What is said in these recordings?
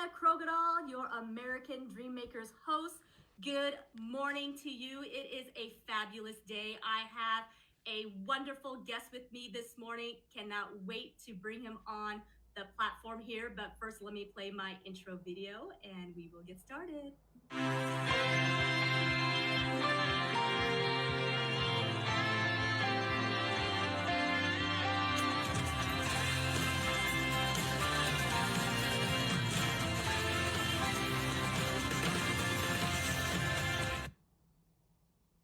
Zena Krogedal, your American Dreammakers host. Good morning to you. It is a fabulous day. I have a wonderful guest with me this morning. Cannot wait to bring him on the platform here. But first, let me play my intro video and we will get started.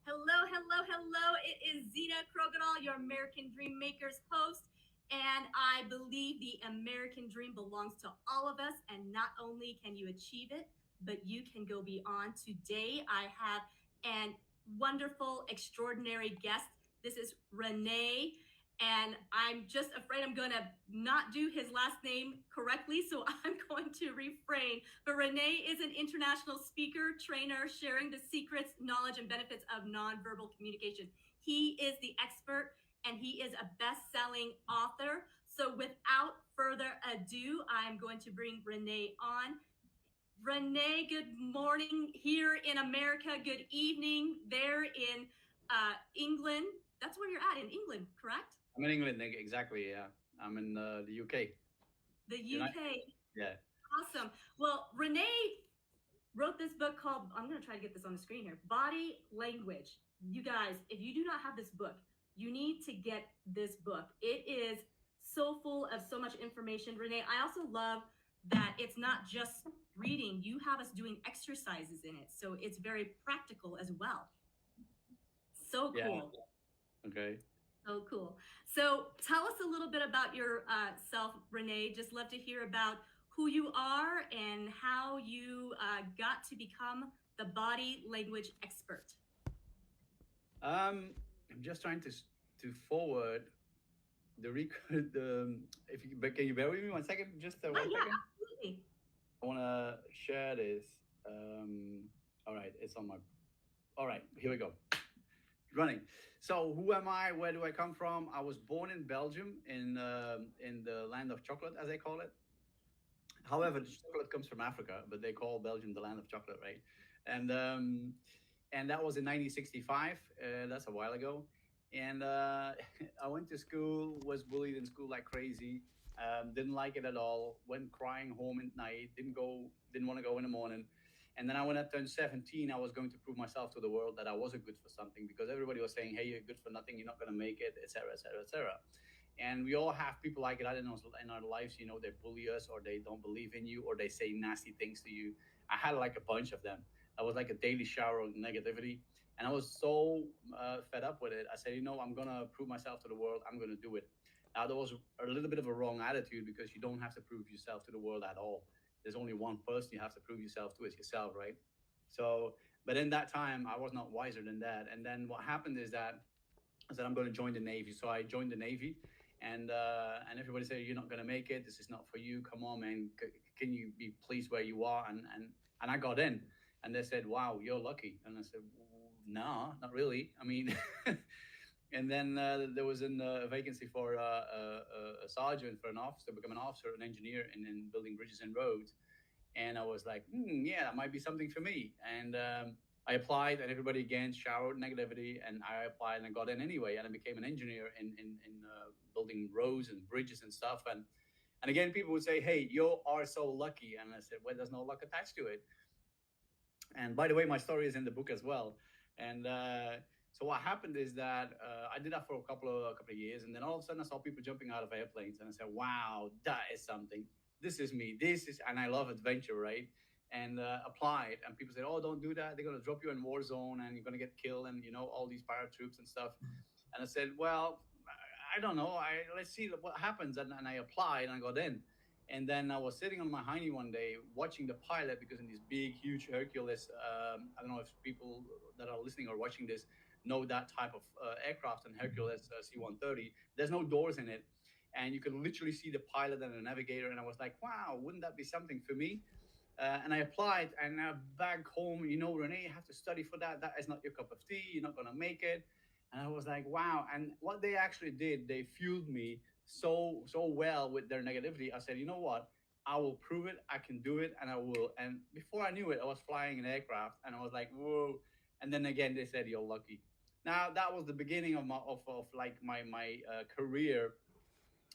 Hello, hello, hello. It is Zena Krogedal, your American Dream Makers host. And I believe the American dream belongs to all of us. And not only can you achieve it, but you can go beyond. Today, I have an wonderful, extraordinary guest. This is Rene. And I'm just afraid I'm going to not do his last name correctly, so I'm going to refrain. But Rene is an international speaker, trainer, sharing the secrets, knowledge, and benefits of nonverbal communication. He is the expert, and he is a best-selling author. So without further ado, I'm going to bring Rene on. Rene, good morning here in America. Good evening there in England. That's where you're at, in England, correct? I'm in England, exactly. Yeah, I'm in the UK. The UK. Yeah. Awesome. Well, Rene wrote this book called, I'm going to try to get this on the screen here, Body Language. You guys, if you do not have this book, you need to get this book. It is so full of so much information. Rene, I also love that it's not just reading. You have us doing exercises in it. So it's very practical as well. So cool. Yeah. Okay. So cool. So tell us a little bit about yourself, Rene. Just love to hear about who you are and how you got to become the body language expert. I'm just trying to forward the record. But can you bear with me 1 second? Just one second. Absolutely. I want to share this. All right, it's on my. All right, here we go. Running. So who am I? Where do I come from? I was born in Belgium, in the land of chocolate, as they call it. However, the chocolate comes from Africa, but they call Belgium the land of chocolate, right? And that was in 1965. That's a while ago. And I went to school, was bullied in school like crazy. Didn't like it at all. Went crying home at night. Didn't want to go in the morning. And then when I turned 17, I was going to prove myself to the world that I wasn't good for something, because everybody was saying, hey, you're good for nothing, you're not going to make it, etc., etc., etc. And we all have people like that in our lives. They bully us, or they don't believe in you, or they say nasty things to you. I had like a bunch of them. I was like a daily shower of negativity. And I was so fed up with it. I said, I'm going to prove myself to the world. I'm going to do it. Now, there was a little bit of a wrong attitude, because you don't have to prove yourself to the world at all. There's only one person you have to prove yourself to, is yourself, right? So, but in that time, I was not wiser than that. And then what happened is that I said, I'm going to join the Navy. So I joined the Navy, and everybody said, you're not going to make it. This is not for you. Come on, man. Can you be pleased where you are? And I got in, and they said, wow, you're lucky. And I said, no, not really. I mean, and then there was a vacancy for a sergeant, for an officer, become an officer, an engineer in building bridges and roads. And I was like, yeah, that might be something for me. And I applied, and everybody again showered negativity. And I applied, and I got in anyway. And I became an engineer in building roads and bridges and stuff. And again, people would say, hey, you are so lucky. And I said, well, there's no luck attached to it. And by the way, my story is in the book as well. And so what happened is that I did that for a couple of years, and then all of a sudden I saw people jumping out of airplanes, and I said, "Wow, that is something. This is me. And I love adventure, right?" And applied, and people said, "Oh, don't do that. They're gonna drop you in war zone, and you're gonna get killed, and all these paratroops and stuff." And I said, "Well, I don't know. Let's see what happens." And I applied, and I got in. And then I was sitting on my hiney one day watching the pilot, because in this big, huge Hercules, I don't know if people that are listening or watching this know that type of aircraft, and Hercules C-130, there's no doors in it. And you can literally see the pilot and the navigator. And I was like, wow, wouldn't that be something for me? And I applied, and back home, Rene, you have to study for that. That is not your cup of tea. You're not going to make it. And I was like, wow. And what they actually did, they fueled me so well with their negativity. I said, you know what? I will prove it. I can do it, and I will. And before I knew it, I was flying an aircraft, and I was like, whoa. And then again, they said you're lucky. Now that was the beginning of my career.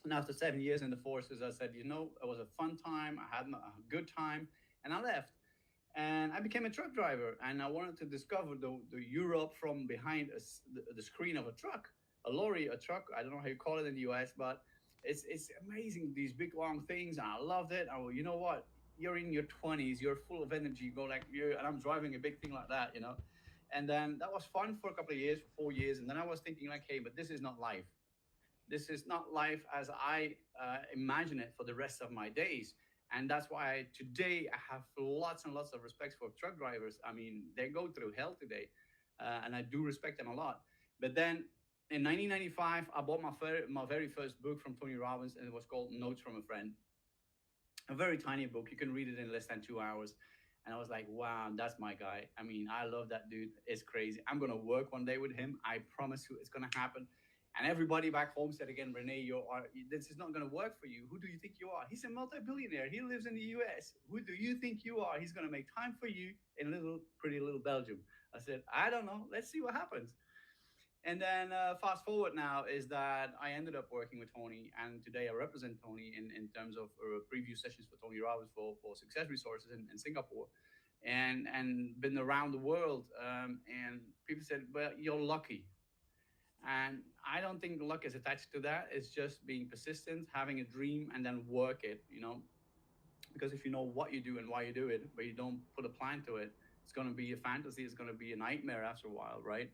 And after 7 years in the forces, I said, it was a fun time. I had a good time, and I left. And I became a truck driver, and I wanted to discover the Europe from behind the screen of a truck, a lorry, a truck. I don't know how you call it in the US, but it's amazing, these big long things, and I loved it. You know what? You're in your 20s, you're full of energy. You go like you, and I'm driving a big thing like that. And then that was fun for a couple of years, for 4 years, and then I was thinking like, hey, but this is not life. This is not life as I imagine it for the rest of my days. And that's why today I have lots and lots of respect for truck drivers. I mean, they go through hell today, and I do respect them a lot. But then in 1995, I bought my very first book from Tony Robbins, and it was called Notes from a Friend. A very tiny book. You can read it in less than 2 hours. And I was like, wow, that's my guy. I mean, I love that dude. It's crazy. I'm going to work one day with him. I promise you it's going to happen. And everybody back home said again, Rene, this is not going to work for you. Who do you think you are? He's a multi-billionaire. He lives in the US. Who do you think you are? He's going to make time for you in pretty little Belgium. I said, I don't know. Let's see what happens. And then fast forward now is that I ended up working with Tony, and today I represent Tony in terms of preview sessions for Tony Robbins for Success Resources in Singapore, and been around the world. And people said, "Well, you're lucky," and I don't think luck is attached to that. It's just being persistent, having a dream, and then work it. Because if you know what you do and why you do it, but you don't put a plan to it, it's going to be a fantasy. It's going to be a nightmare after a while, right?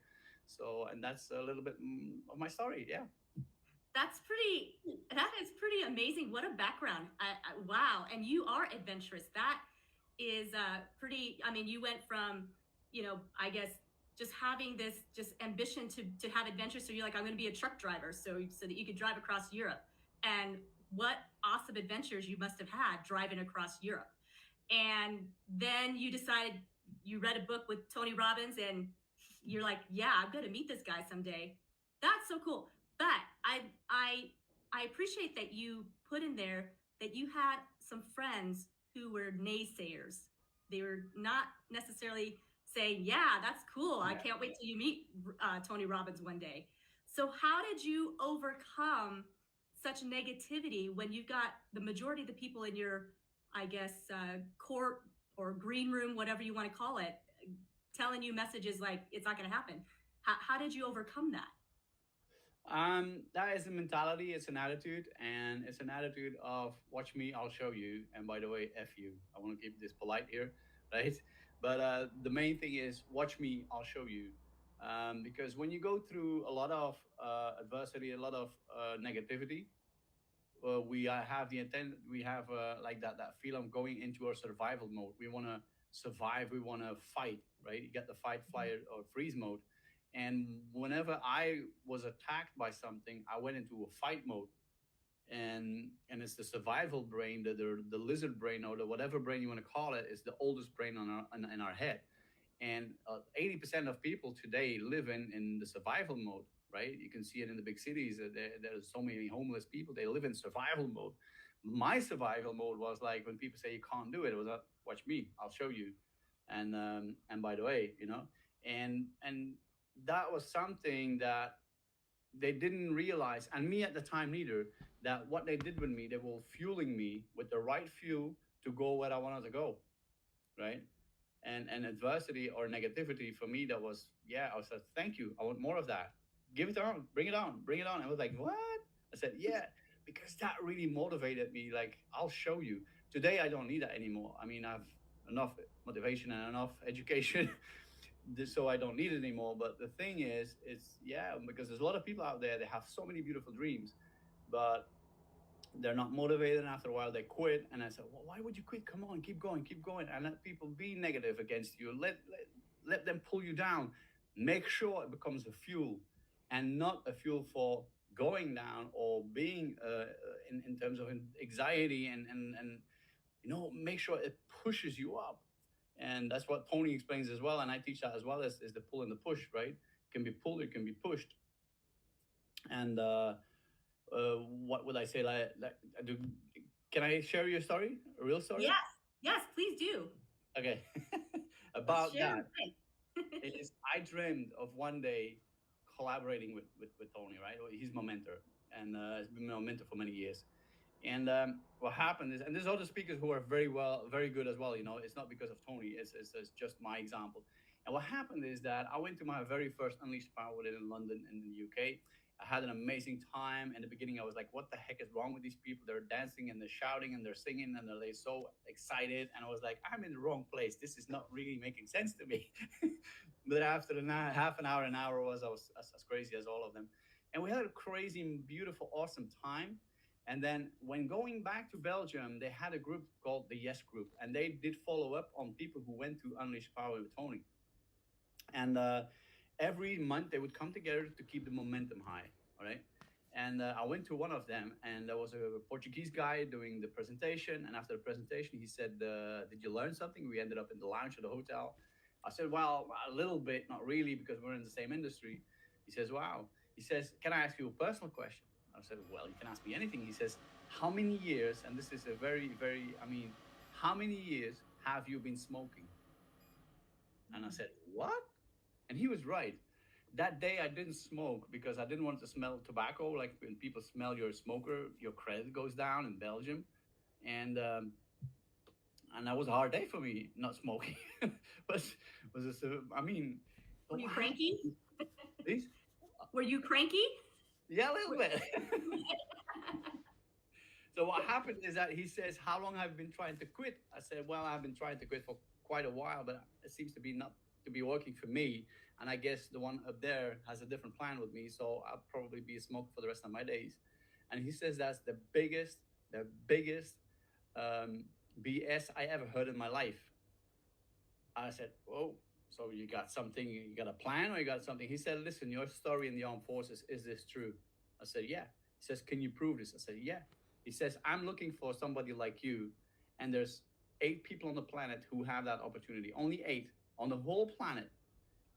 So, and that's a little bit of my story. Yeah. That is pretty amazing. What a background. Wow. And you are adventurous. That is pretty, I mean, you went from, I guess just having this just ambition to have adventure. So you're like, I'm going to be a truck driver so that you could drive across Europe. And what awesome adventures you must have had driving across Europe. And then you decided, you read a book with Tony Robbins, and you're like, yeah, I'm going to meet this guy someday. That's so cool. But I appreciate that you put in there that you had some friends who were naysayers. They were not necessarily saying, yeah, that's cool. I can't wait till you meet Tony Robbins one day. So how did you overcome such negativity when you've got the majority of the people in your, I guess, court or green room, whatever you want to call it, telling you messages like it's not going to happen? How did you overcome that? That is a mentality. It's an attitude, and it's an attitude of watch me, I'll show you. And by the way, f you. I want to keep this polite here, right? But the main thing is watch me, I'll show you. Because when you go through a lot of adversity, a lot of negativity, have the intent. We have like that feel of going into our survival mode. We want to survive. We want to fight, right? You get the fight, flight, or freeze mode. And whenever I was attacked by something, I went into a fight mode. And it's the survival brain, the lizard brain, or the whatever brain you want to call it, is the oldest brain in our head. And 80% of people today live in the survival mode, right? You can see it in the big cities. There's so many homeless people. They live in survival mode. My survival mode was like when people say you can't do it. It was watch me, I'll show you. And by the way, and that was something that they didn't realize, and me at the time neither, that what they did with me, they were fueling me with the right fuel to go where I wanted to go, right? And adversity or negativity for me, that was, I was like, thank you, I want more of that. Give it on, bring it on, bring it on. I was like, what? I said, yeah, because that really motivated me. Like, I'll show you. Today I don't need that anymore. I mean, I've enough motivation and enough education so I don't need it anymore. But the thing is, it's because there's a lot of people out there that have so many beautiful dreams, but they're not motivated. And after a while, they quit. And I said, well, why would you quit? Come on, keep going, and let people be negative against you. Let them pull you down. Make sure it becomes a fuel, and not a fuel for going down or being in terms of anxiety and make sure it pushes you up. And that's what Tony explains as well, and I teach that as well, is the pull and the push, right? It can be pulled, it can be pushed. And what would I say? Like I do Can I share your story? A real story? Yes, yes, please do. Okay. Let's About share that away. is I dreamed of one day collaborating with Tony, right? He's my mentor, and he's been my mentor for many years. And what happened is, and there's other speakers who are very good as well. You know, it's not because of Tony. It's just my example. And what happened is that I went to my very first Unleashed Power in London in the UK. I had an amazing time. In the beginning, I was like, "What the heck is wrong with these people? They're dancing and they're shouting and they're singing and they're so excited." And I was like, "I'm in the wrong place. This is not really making sense to me." But after half an hour was I was as crazy as all of them, and we had a crazy, beautiful, awesome time. And then when going back to Belgium, they had a group called the Yes Group, and they did follow up on people who went to Unleash Power with Tony. And every month they would come together to keep the momentum high. All right. And I went to one of them, and there was a Portuguese guy doing the presentation. And after the presentation, he said, "Did you learn something?" We ended up in the lounge of the hotel. I said, "Well, a little bit, not really, because we're in the same industry." He says, "Wow." He says, "Can I ask you a personal question?" I said, "Well, you can ask me anything." He says, "How many years?" And this is a very, I mean, "How many years have you been smoking?" And I said, "What?" And he was right. That day I didn't smoke because I didn't want to smell tobacco. Like when people smell your smoker, your credit goes down in Belgium. And and that was a hard day for me not smoking. Was this? I mean, Were you what cranky? happened? Please? Were you cranky? Yeah, a little Were- bit. So what happened is that he says, "How long have you been trying to quit?" I said, "Well, I've been trying to quit for quite a while, but it seems to be not to be working for me. And I guess the one up there has a different plan with me, so I'll probably be a smoker for the rest of my days." And he says that's the biggest um, BS I ever heard in my life. I said, "Oh, so you got something? You got a plan, or you got something?" He said, "Listen, your story in the armed forces, is this true?" I said, "Yeah." He says, "Can you prove this?" I said, "Yeah." He says, "I'm looking for somebody like you, and there's 8 people on the planet who have that opportunity. Only 8 on the whole planet,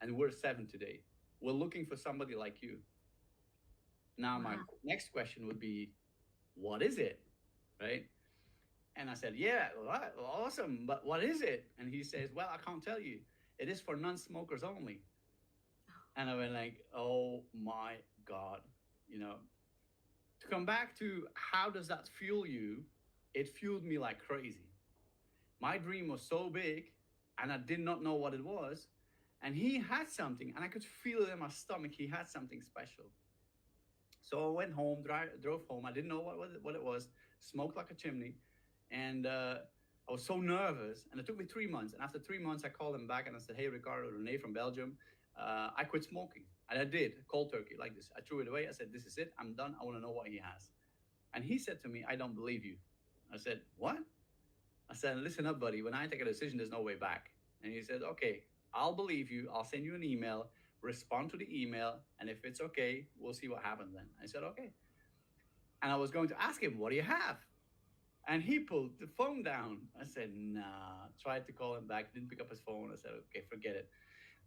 and we're 7 today. We're looking for somebody like you." Now, my Wow. next question would be, "What is it?" Right? And I said, "Yeah, right, awesome, but what is it?" And he says, "Well, I can't tell you. It is for non-smokers only." And I went like, "Oh my God." You know, to come back to how does that fuel you? It fueled me like crazy. My dream was so big, and I did not know what it was. And he had something, and I could feel it in my stomach. He had something special. So I went home, drove home. I didn't know what it was. Smoked like a chimney, and I was so nervous. And it took me 3 months. And after 3 months, I called him back and I said, "Hey, Ricardo, Rene from Belgium, I quit smoking." And I did, cold turkey, like this. I threw it away. I said, "This is it. I'm done. I want to know what he has." And he said to me, "I don't believe you." I said, "What?" I said, "Listen up, buddy. When I take a decision, there's no way back." And he said, "Okay, I'll believe you. I'll send you an email. Respond to the email. And if it's okay, we'll see what happens then." I said, "Okay." And I was going to ask him, "What do you have?" And he pulled the phone down. I said, "Nah." Tried to call him back. Didn't pick up his phone. I said, "Okay, forget it."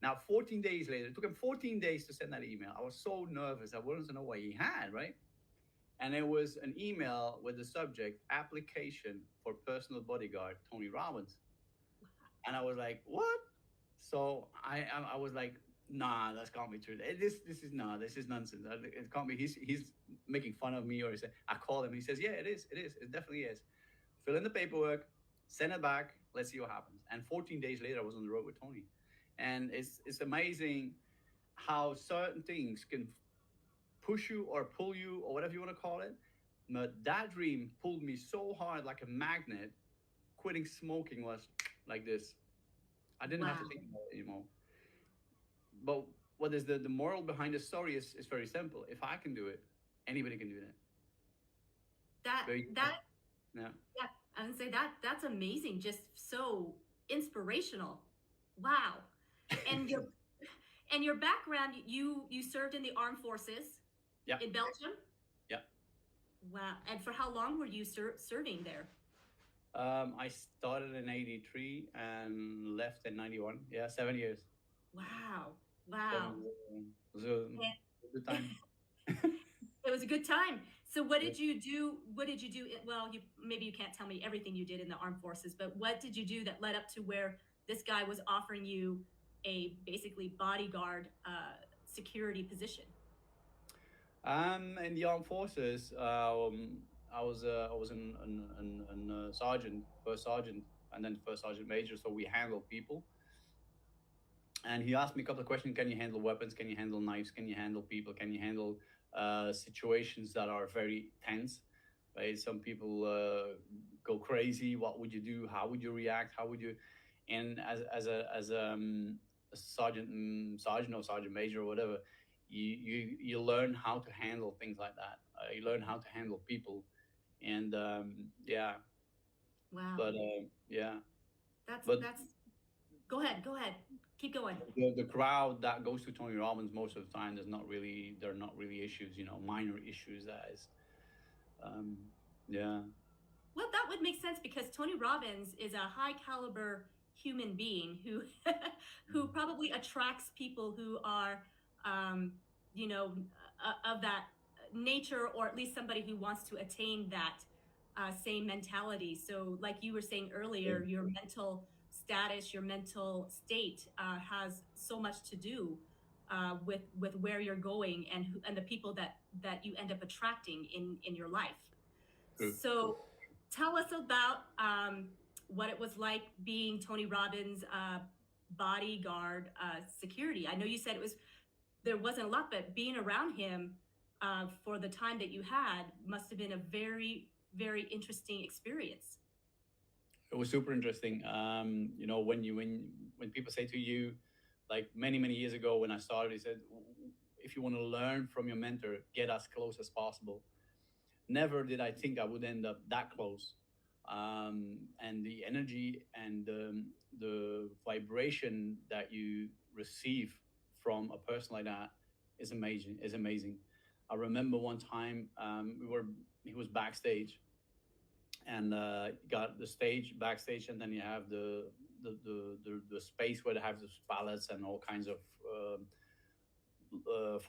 Now, 14 days later, it took him 14 days to send that email. I was so nervous. I wanted to know what he had, right? And it was an email with the subject application for personal bodyguard, Tony Robbins. And I was like, "What?" So I was like, "Nah, that can't be true. This is nonsense. It can't be. He's making fun of me." Or he said, I called him. He says, "Yeah, it definitely is. Fill in the paperwork, send it back. Let's see what happens." And 14 days later, I was on the road with Tony, and it's amazing how certain things can push you or pull you or whatever you want to call it. But that dream pulled me so hard like a magnet. Quitting smoking was like this. I didn't have to Wow. think about it anymore. But what is the moral behind the story is very simple. If I can do it, anybody can do that. That There you go. that Yeah. yeah, I would say that's amazing. Just so inspirational. Wow. And your background, you served in the armed forces Yeah. in Belgium. Yeah. Wow. And for how long were you serving there? I started in '83 and left in '91. Yeah, 7 years. Wow. Seven Wow. years. It was a good time. It was a good time. So what Yeah. did you do? What did you do? Well, you maybe you can't tell me everything you did in the armed forces, but what did you do that led up to where this guy was offering you a basically bodyguard security position? In the armed forces, I was an sergeant, first sergeant, and then first sergeant major. So we handle people. And he asked me a couple of questions. Can you handle weapons? Can you handle knives? Can you handle people? Can you handle situations that are very tense? Right? Some people go crazy. What would you do? How would you react? How would you? And as a sergeant, sergeant or sergeant major or whatever, you learn how to handle things like that. You learn how to handle people, and yeah, Wow. but yeah, That's but that's Go ahead. Go ahead. Keep going. the crowd that goes to Tony Robbins most of the time, they're not really issues, minor issues. That is, um, yeah. Well, that would make sense because Tony Robbins is a high caliber human being who who probably attracts people who are um, you know of that nature, or at least somebody who wants to attain that same mentality. So like you were saying Yeah. earlier, your mental status, your mental state has so much to do with where you're going and and the people that you end up attracting in your life. True. So tell us about what it was like being Tony Robbins' bodyguard security. I know you said there wasn't a lot, but being around him for the time that you had must have been a very, very interesting experience. It was super interesting. When people say to you, like many years ago when I started, he said, if you want to learn from your mentor, get as close as possible. Never did I think I would end up that close. And the energy and the vibration that you receive from a person like that is amazing. Is amazing. I remember one time he was backstage and got the stage backstage, and then you have the space where they have those pallets and all kinds of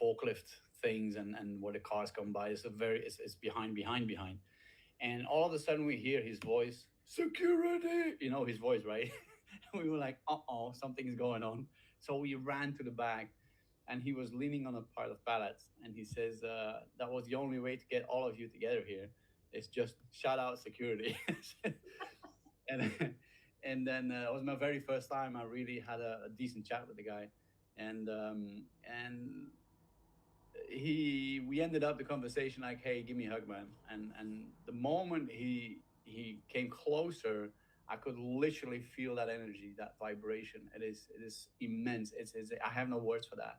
forklift things and where the cars come by. It's behind, and all of a sudden we hear his voice, security, his voice, right? We were like, uh-oh, something's going on. So we ran to the back, and he was leaning on a pile of pallets, and he says, that was the only way to get all of you together here. It's just shout out security. and then it was my very first time I really had a decent chat with the guy, and we ended up the conversation like, hey, give me a hug, man. And the moment he came closer, I could literally feel that energy, that vibration. It is immense. It's I have no words for that.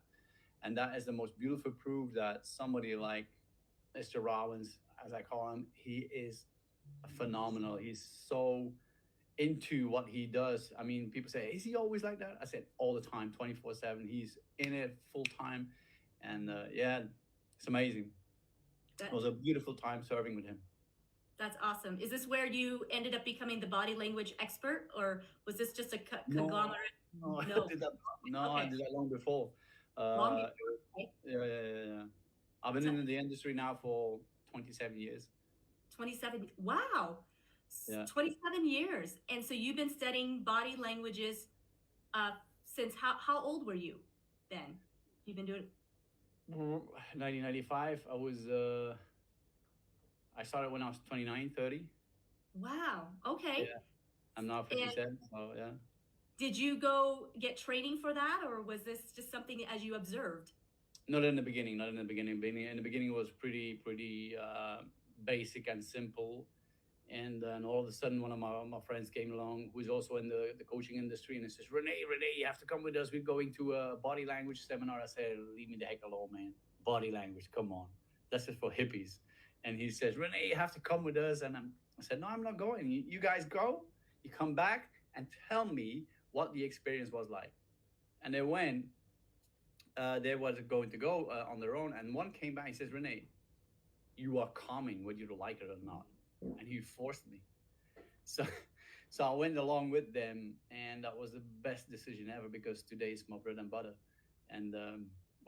And that is the most beautiful proof that somebody like Mr. Rollins, as I call him, he is phenomenal. He's so into what he does. I mean, people say, is he always like that? I said, all the time, 24/7. He's in it full time. And yeah, it's amazing. It That was a beautiful time serving with him. that's awesome. Is this where you ended up becoming the body language expert, or was this just a No, conglomerate? no, I No. did that. No, I Okay. did that long before. Long Uh, before. Okay. yeah. I've been So in the industry now for 27 years. 27. Wow. Yeah. 27 years. And so you've been studying body languages uh, since how old were you then? You've been doing 1995. I started when I was 29, 30. wow. Okay. Yeah. I'm now And 57. So yeah. did you go get training for that, or was this just something as you observed? Not in the beginning. Not in the beginning. In the beginning, it was pretty basic and simple. And then all of a sudden, one of my friends came along, who's also in the coaching industry, and he says, Rene, you have to come with us. We're going to a body language seminar. I said, leave me the heck alone, man. Body language, come on. That's just for hippies. And he says, Rene, you have to come with us. And I said, no, I'm not going. You guys go, you come back and tell me what the experience was like. And they went, they were going to go on their own. And one came back, he says, Rene, you are coming whether you like it or not. And he forced me. So, so I went along with them, and that was the best decision ever because today is my bread and butter. And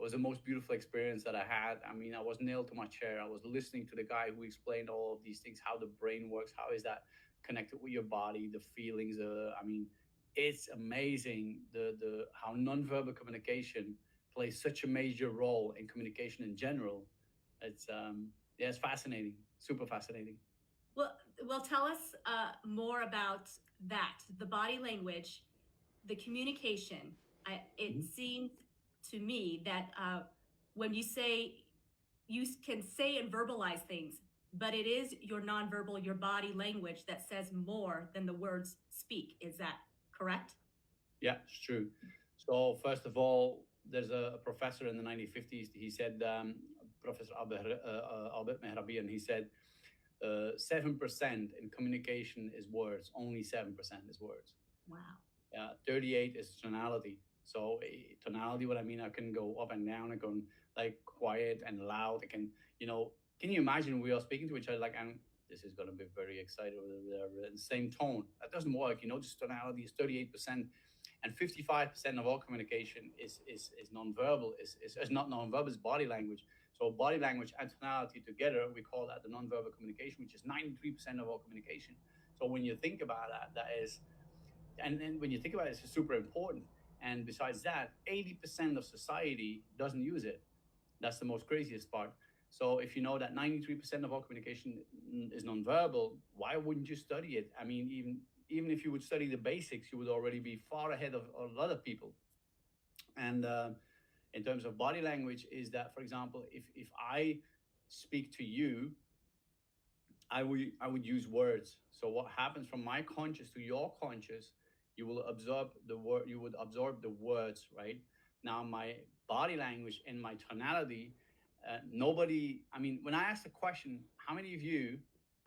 It was the most beautiful experience that I had. I mean, I was nailed to my chair. I was listening to the guy who explained all of these things, how the brain works, how is that connected with your body, the feelings. I mean, it's amazing the how nonverbal communication plays such a major role in communication in general. It's yeah, it's fascinating, super fascinating. Well, well, tell us more about that. The body language, the communication. It Mhm. seems to me that when you say you can say and verbalize things, but it is your nonverbal, your body language that says more than the words speak. Is that correct? Yeah, it's true. So first of all, there's a professor in the 1950s. He said, Professor Albert Mehrabi, and he said 7% in communication is words. Only 7% is words. Wow. 38 is tonality. So tonality, what I mean, I can go up and down. I can like quiet and loud. I can, you know, can you imagine we are speaking to each other like, and this is going to be very excited with the same tone. That doesn't work. You know, just tonality is 38%, and 55% of all communication is nonverbal. Is not nonverbal. It's body language. So body language and tonality together, we call that the nonverbal communication, which is 93% of all communication. So when you think about that, that is, and then when you think about it, it's super important. And besides that, 80% of society doesn't use it. That's the most craziest part. So if you know that 93% of all communication is nonverbal, why wouldn't you study it? I mean, even if you would study the basics, you would already be far ahead of a lot of people. And in terms of body language, is that, for example, if I speak to you, I would use words. So what happens from my conscious to your conscious, you will absorb the word. You would absorb the words, right? Now my body language and my tonality. Nobody. I mean, when I ask the question, how many of you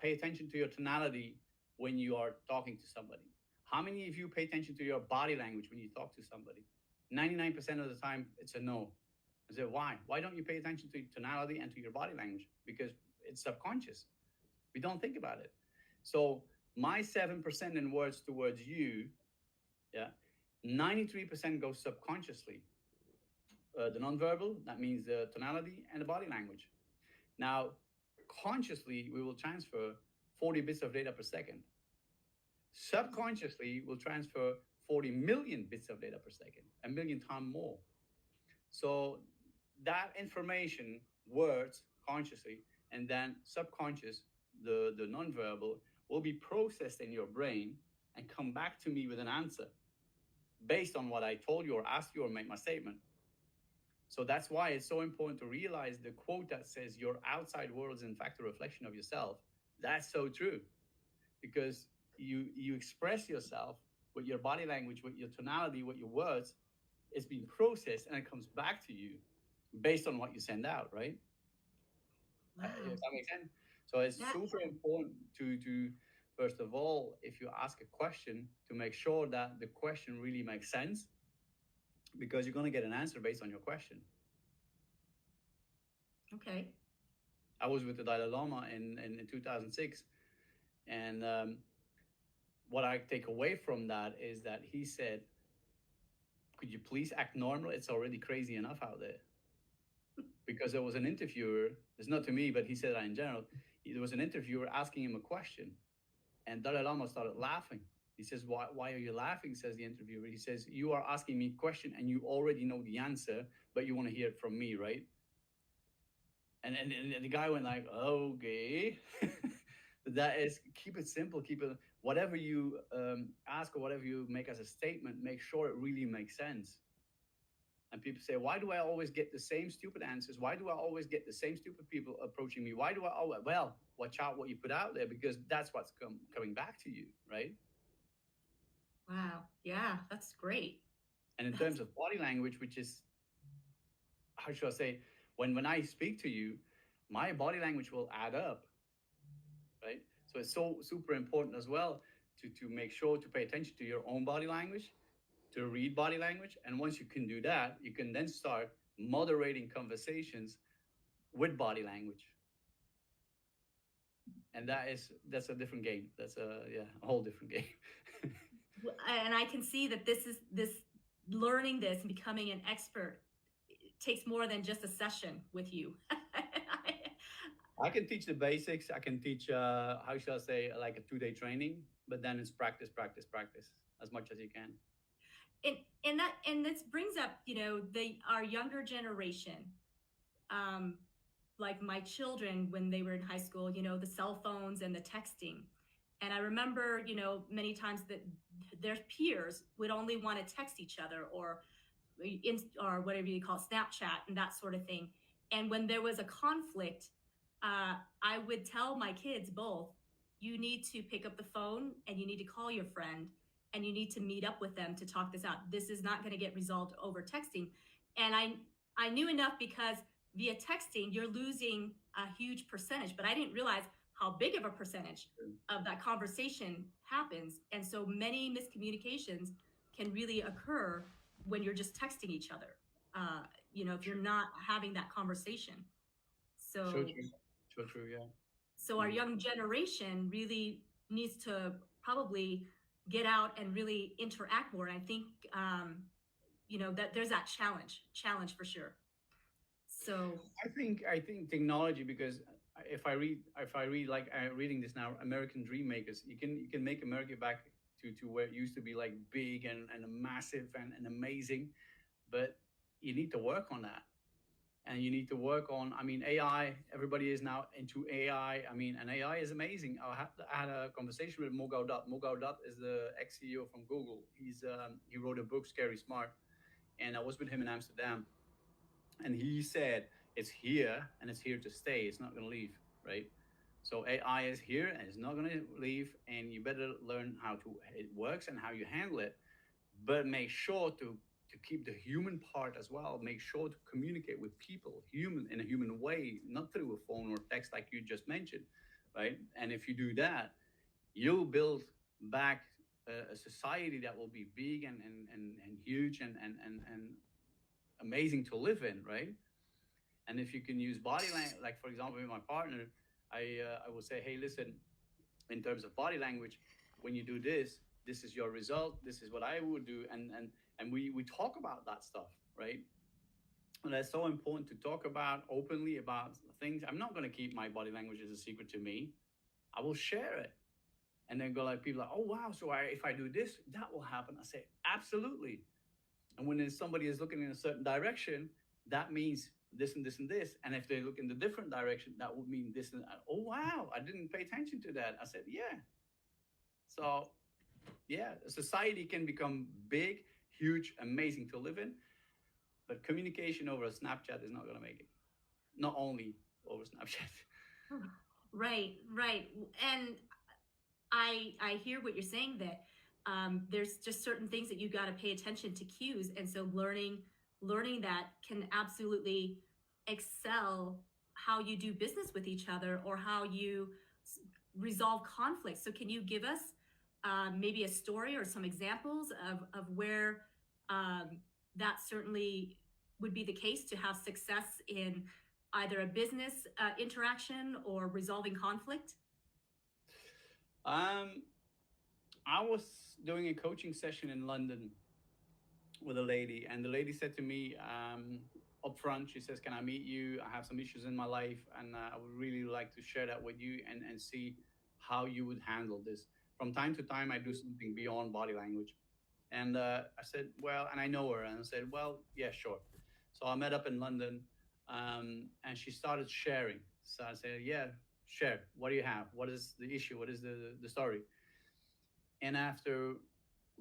pay attention to your tonality when you are talking to somebody? How many of you pay attention to your body language when you talk to somebody? 99% of the time, it's a no. I said, why? Why don't you pay attention to your tonality and to your body language? Because it's subconscious. We don't think about it. So my 7% in words towards you, yeah, 93% goes subconsciously. The nonverbal, that means the tonality and the body language. Now, consciously, we will transfer 40 bits of data per second. Subconsciously, we'll transfer 40 million bits of data per second, a million times more. So that information, words consciously, and then subconscious, the nonverbal, will be processed in your brain and come back to me with an answer based on what I told you or asked you or made my statement. So that's why it's so important to realize the quote that says your outside world is in fact a reflection of yourself. That's so true because you express yourself with your body language, with your tonality, with your words. It's being processed and it comes back to you based on what you send out, right? If Wow. that makes sense. So it's That super important to first of all, if you ask a question, to make sure that the question really makes sense, because you're going to get an answer based on your question. okay. I was with the Dalai Lama in 2006, and what I take away from that is that he said, "Could you please act normal? It's already crazy enough out there." Because there was an interviewer. It's not to me, but he said that in general. There was an interviewer asking him a question, and Dalai Lama started laughing. He says, why are you laughing? Says the interviewer. He says, you are asking me a question and you already know the answer, but you want to hear it from me, right? And the guy went like, okay. That is, keep it simple. Keep it, whatever you ask or whatever you make as a statement, make sure it really makes sense. And people say, why do I always get the same stupid answers? Why do I always get the same stupid people approaching me? Why do I always, well, watch out what you put out there because that's what's coming back to you, right? Wow. Yeah, that's great. And in That's terms of body language, which is, how should I say, when I speak to you, my body language will add up, right? So it's so super important as well to make sure to pay attention to your own body language, to read body language. And once you can do that, you can then start moderating conversations with body language. And that's a different game. That's a whole different game. and I can see that this is this learning this and becoming an expert takes more than just a session with you. I can teach the basics. I can teach, how shall I say, like a 2 day training, but then it's practice, practice, practice as much as you can. And this brings up, the our younger generation, um, like my children when they were in high school, the cell phones and the texting. And I remember, many times that their peers would only want to text each other, or whatever you call it, Snapchat and that sort of thing. And when there was a conflict, I would tell my kids both, you need to pick up the phone and you need to call your friend and you need to meet up with them to talk this out. This is not going to get resolved over texting. And I knew enough, because via texting you're losing a huge percentage, but I didn't realize how big of a percentage of that conversation happens. And so many miscommunications can really occur when you're just texting each other, if you're not having that conversation. So So, true. So true, yeah. so our young generation really needs to probably get out and really interact more. And I think, that there's that challenge for sure. So, I think technology, because if I read like I'm reading this now, American Dream Makers, you can make America back to where it used to be, like big and massive and amazing, but you need to work on that. And you need to work on, I mean, AI. Everybody is now into AI. I mean, and AI is amazing. I had a conversation with Mogao Dutt. Mogao Dutt is the ex-CEO from Google. He wrote a book, Scary Smart, and I was with him in Amsterdam, and he said it's here and it's here to stay. It's not going to leave, right? So AI is here and it's not going to leave, and you better learn how to it works and how you handle it, but make sure to keep the human part as well. Make sure to communicate with people, human in a human way, not through a phone or text like you just mentioned, right? And if you do that, you'll build back a society that will be big and huge and amazing to live in, right? And if you can use body language, like for example, with my partner, I will say, hey, listen, in terms of body language, when you do this, this is your result. This is what I would do, and we talk about that stuff, right? And that's so important to talk about openly about things. I'm not going to keep my body language as a secret to me. I will share it, and then go like people are like, oh wow, so if I do this, that will happen. I say absolutely. And when somebody is looking in a certain direction, that means this and this and this. And if they look in the different direction, that would mean this and oh wow, I didn't pay attention to that. I said, yeah. So yeah, a society can become big, huge, amazing to live in, but communication over a Snapchat is not going to make it. Not only over Snapchat. right. And I hear what you're saying, that there's just certain things that you got to pay attention to cues, and so learning that can absolutely excel how you do business with each other, or how you resolve conflicts. So can you give us maybe a story or some examples of where that certainly would be the case to have success in either a business interaction or resolving conflict? Um, I was doing a coaching session in London with a lady, and the lady said to me, up front, she says, can I meet you? I have some issues in my life, and I would really like to share that with you, and see how you would handle this. From time to time, I do something beyond body language. And I said, well, and I know her, and I said, well, yeah, sure. So I met up in London, and she started sharing. So I said, yeah, share. What do you have? What is the issue? What is the story? And after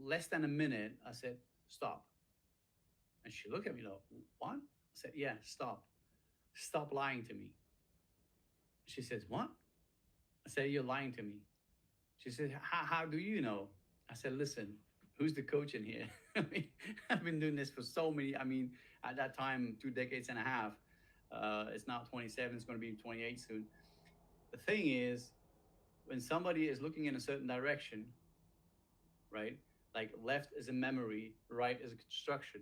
less than a minute, I said, stop. And she looked at me like, what? I said, yeah, stop. Stop lying to me. She says, what? I said, you're lying to me. She said, how do you know? I said, listen, who's the coach in here? I mean, I've been doing this for so many, I mean, at that time, 2 decades and a half. It's now 27, it's going to be 28 soon. The thing is, when somebody is looking in a certain direction, right? Like left is a memory, right is a construction.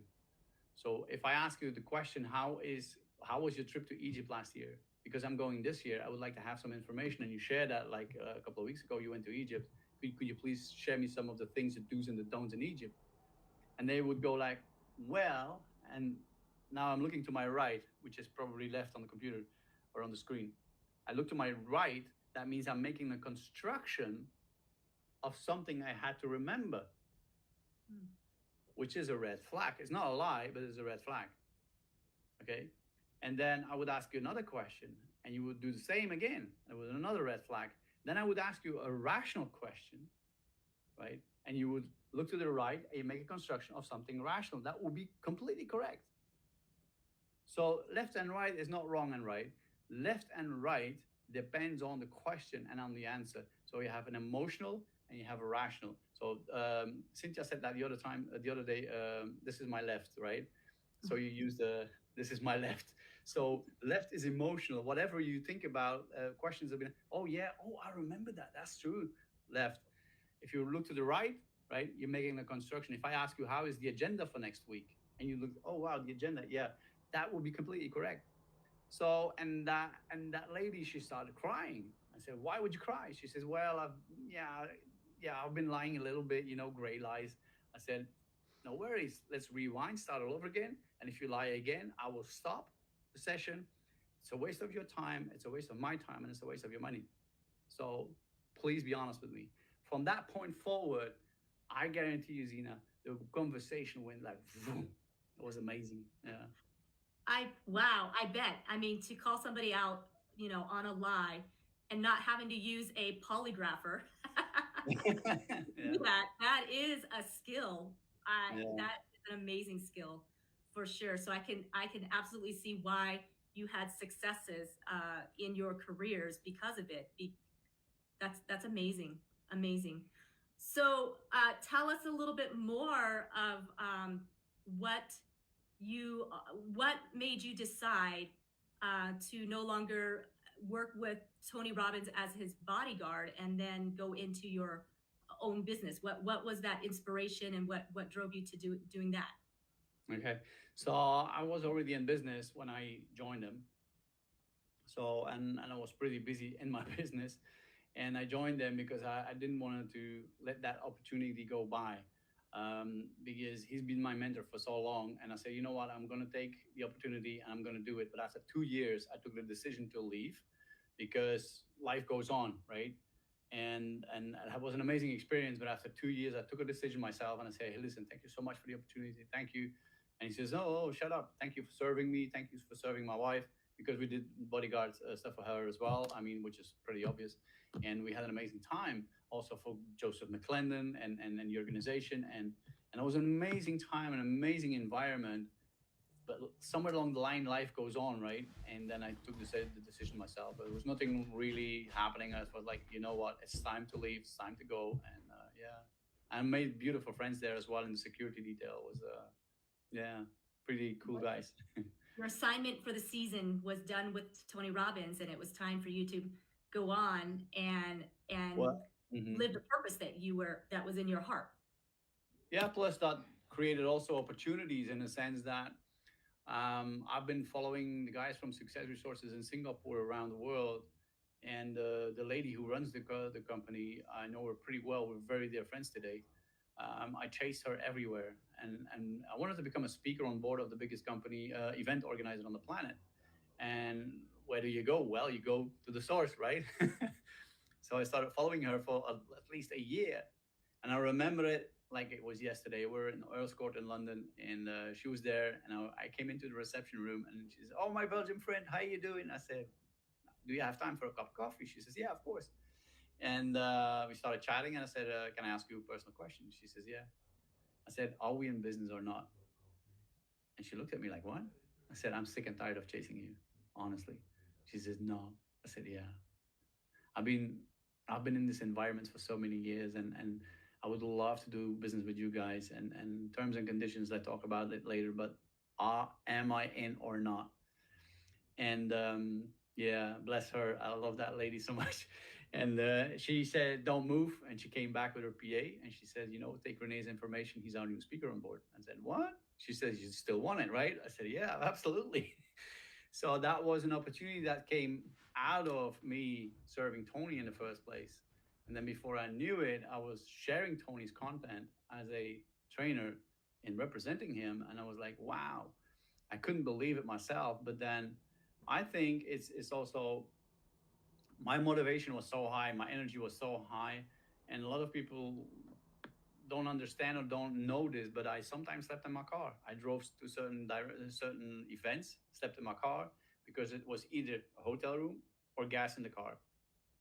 So if I ask you the question, how was your trip to Egypt last year? Because I'm going this year, I would like to have some information. And you shared that like a couple of weeks ago, you went to Egypt. Could you please share me some of the things, the do's and the don'ts in Egypt? And they would go like, well, and now I'm looking to my right, which is probably left on the computer or on the screen. I look to my right, that means I'm making a construction of something I had to remember, Hmm. which is a red flag. It's not a lie, but it's a red flag. Okay. And then I would ask you another question, and you would do the same again. There was another red flag. Then I would ask you a rational question, right? And you would look to the right and you make a construction of something rational. That would be completely correct. So left and right is not wrong and right. Left and right depends on the question and on the answer. So you have an emotional and you have a rational. So Cynthia said that the other time, the other day. This is my left, right? So you use the this is my left. So left is emotional. Whatever you think about, questions have been. Oh yeah. Oh, I remember that. That's true. Left. If you look to the right, right, you're making a construction. If I ask you how is the agenda for next week, and you look, oh wow, the agenda, yeah, that would be completely correct. So and that lady, she started crying. I said, why would you cry? She says, well, yeah, I've been lying a little bit, gray lies. I said, no worries, let's rewind, start all over again. And if you lie again, I will stop the session. It's a waste of your time, it's a waste of my time, and it's a waste of your money. So please be honest with me. From that point forward, I guarantee you, Zena, the conversation went like vroom. It was amazing. Yeah. Wow, I bet. I mean, to call somebody out, on a lie and not having to use a polygrapher. Yeah. That is a skill. Yeah. That is an amazing skill for sure. So I can absolutely see why you had successes in your careers because of it. That's amazing, amazing. So tell us a little bit more of what what made you decide to no longer work with Tony Robbins as his bodyguard and then go into your own business. What was that inspiration, and what drove you to doing that? Okay. So I was already in business when I joined them. So and I was pretty busy in my business, and I joined them because I didn't want to let that opportunity go by, because he's been my mentor for so long. And I said, you know what, I'm going to take the opportunity and I'm going to do it. But after 2 years, I took the decision to leave because life goes on, right? And that was an amazing experience. But after 2 years, I took a decision myself and I said, hey, listen, thank you so much for the opportunity. Thank you. And he says, oh, shut up. Thank you for serving me. Thank you for serving my wife, because we did bodyguard stuff for her as well. I mean, which is pretty obvious. And we had an amazing time also for Joseph McClendon and the organization. And it was an amazing time, an amazing environment. But somewhere along the line, life goes on, right? And then I took the decision myself. But there was nothing really happening. I was like, you know what? It's time to leave. It's time to go. And yeah, I made beautiful friends there as well. And the security detail was, yeah, pretty cool guys. Your assignment for the season was done with Tony Robbins, and it was time for you to go on and Well, mhm. live the purpose that was in your heart. Yeah, plus that created also opportunities in the sense that I've been following the guys from Success Resources in Singapore around the world, and the lady who runs the company, I know her pretty well. We're very dear friends today. I chased her everywhere, and I wanted to become a speaker on board of the biggest company event organizer on the planet. And where do you go? Well, you go to the source, right? So I started following her for at least a year, and I remember it like it was yesterday. We were in Earl's Court in London, and she was there, and I came into the reception room, and she said, "Oh, my Belgian friend, how you doing?" I said, "Do you have time for a cup of coffee?" She says, "Yeah, of course." And we started chatting, and I said, "Can I ask you a personal question?" She says, "Yeah." I said, "Are we in business or not?" And she looked at me like, "What?" I said, "I'm sick and tired of chasing you, honestly." She says, "No." I said, "Yeah. I've been I've been in this environment for so many years, and I would love to do business with you guys, and terms and conditions, let's talk about it later, but am I in or not?" And yeah, bless her, I love that lady so much. And she said, "Don't move." And she came back with her PA, and she said, "Take Rene's information, he's our new speaker on board." I said, "What?" She says, "You still want it, right?" I said, "Yeah, absolutely." So that was an opportunity that came out of me serving Tony in the first place. And then before I knew it, I was sharing Tony's content as a trainer and representing him. And I was like, wow. I couldn't believe it myself. But then I think it's also my motivation was so high, my energy was so high, and a lot of people don't understand or don't know this, but I sometimes slept in my car. I drove to certain events, slept in my car because it was either a hotel room or gas in the car,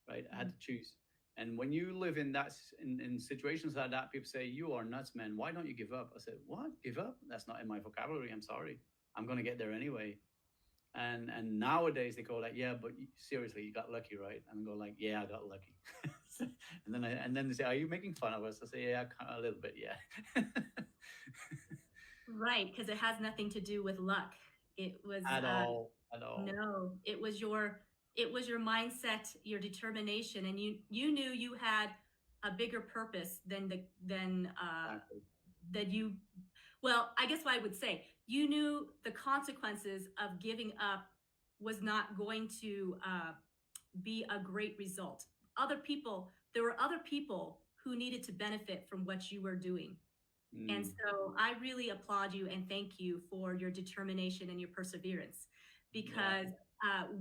right? I had to choose. And when you live in in situations like that, people say, "You are nuts, man. Why don't you give up?" I said, "What? Give up? That's not in my vocabulary. I'm sorry. I'm gonna get there anyway." And nowadays they go like, "Yeah, but seriously, you got lucky, right?" And I go like, "Yeah, I got lucky." And then they say, "Are you making fun of us?" I say, "Yeah, a little bit, yeah." Right, because it has nothing to do with luck. It was At all, at all. no, it was your mindset, your determination, and you knew you had a bigger purpose Exactly. than you. Well, I guess what I would say, you knew the consequences of giving up was not going to be a great result. There were other people who needed to benefit from what you were doing. And Mm, so I really applaud you and thank you for your determination and your perseverance, yeah, because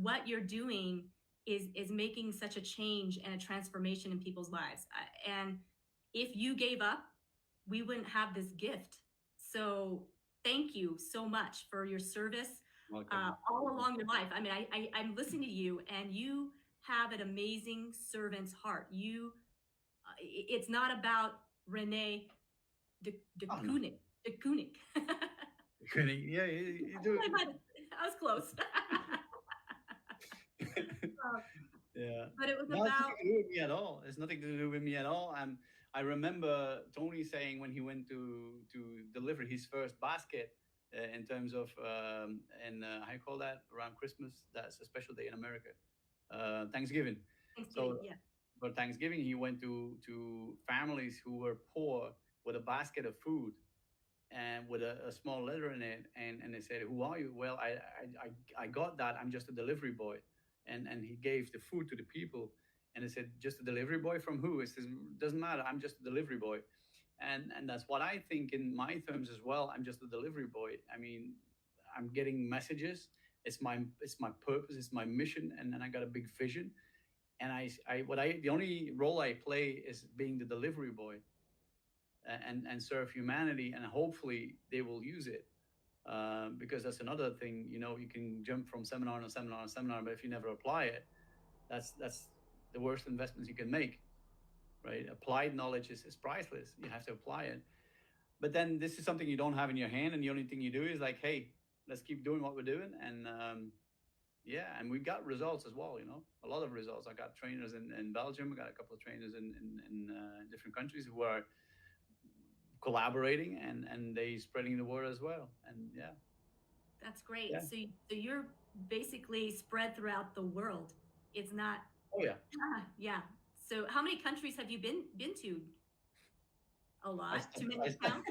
what you're doing is making such a change and a transformation in people's lives. And if you gave up, we wouldn't have this gift. So thank you so much for your service welcome. all along your life. I mean, I'm listening to you, and you have an amazing servant's heart. It's not about Rene Oh no, Deceuninck. Deceuninck. yeah, you do. I was close. Uh, Yeah. but it was No, it's nothing about, to do with me at all. It's nothing to do with me at all. I remember Tony saying when he went to deliver his first basket in terms of and how you call that around Christmas. That's a special day in America, Thanksgiving. Thanksgiving. So Yeah. for Thanksgiving, he went to families who were poor with a basket of food and with a small letter in it, and they said, "Who are you?" Well, I got that. I'm just a delivery boy, and he gave the food to the people, and they said, "Just a delivery boy from who?" It says, "Doesn't matter. I'm just a delivery boy," and that's what I think in my terms as well. I'm just a delivery boy. I mean, I'm getting messages. It's my purpose. It's my mission, and then I got a big vision. And the only role I play is being the delivery boy and serve humanity, and hopefully they will use it, because that's another thing. You can jump from seminar to seminar to seminar, but if you never apply it, that's the worst investments you can make, right? Applied knowledge is priceless. You have to apply it. But then this is something you don't have in your hand, and the only thing you do is like, hey, let's keep doing what we're doing. And yeah, and we got results as well. A lot of results. I got trainers in Belgium. I got a couple of trainers in different countries who are collaborating, and they spreading the word as well. And yeah, That's great. yeah, So you're basically spread throughout the world. It's not, oh yeah. yeah. So how many countries have you been to? A I lot. st- Too many I to st- count.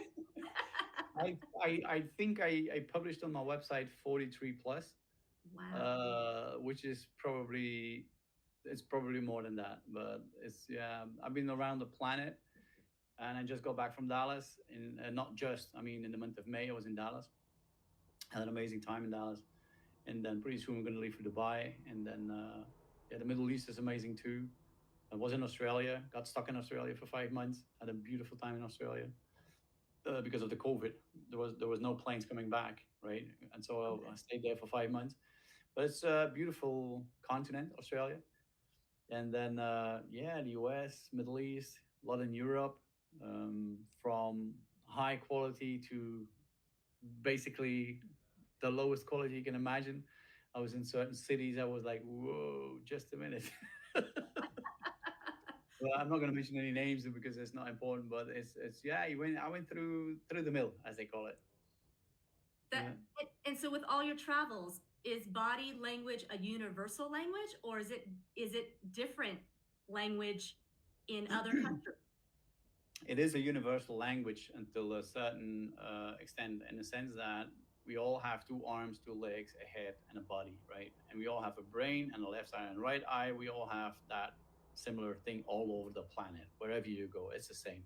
I think I published on my website 43 plus, Wow. which is probably it's probably more than that, but it's yeah. I've been around the planet, and I just got back from Dallas. In not just, I mean, in the month of May, I was in Dallas. Had an amazing time in Dallas, and then pretty soon we're going to leave for Dubai, and then yeah, the Middle East is amazing too. I was in Australia, got stuck in Australia for 5 months. Had a beautiful time in Australia because of the COVID. There was no planes coming back, right? And so I stayed there for 5 months. But it's a beautiful continent, Australia. And then yeah, the US, Middle East, a lot in Europe, from high quality to basically the lowest quality you can imagine. I was in certain cities. I was like, whoa, just a minute. Well, I'm not going to mention any names because it's not important, but it's yeah. I went through the mill, as they call it. That Yeah. and so with all your travels, is body language a universal language, or is it different language in other countries? It is a universal language until a certain extent, in the sense that we all have two arms, two legs, a head, and a body, right? And we all have a brain and a left eye and right eye. We all have that similar thing all over the planet. Wherever you go, it's the same,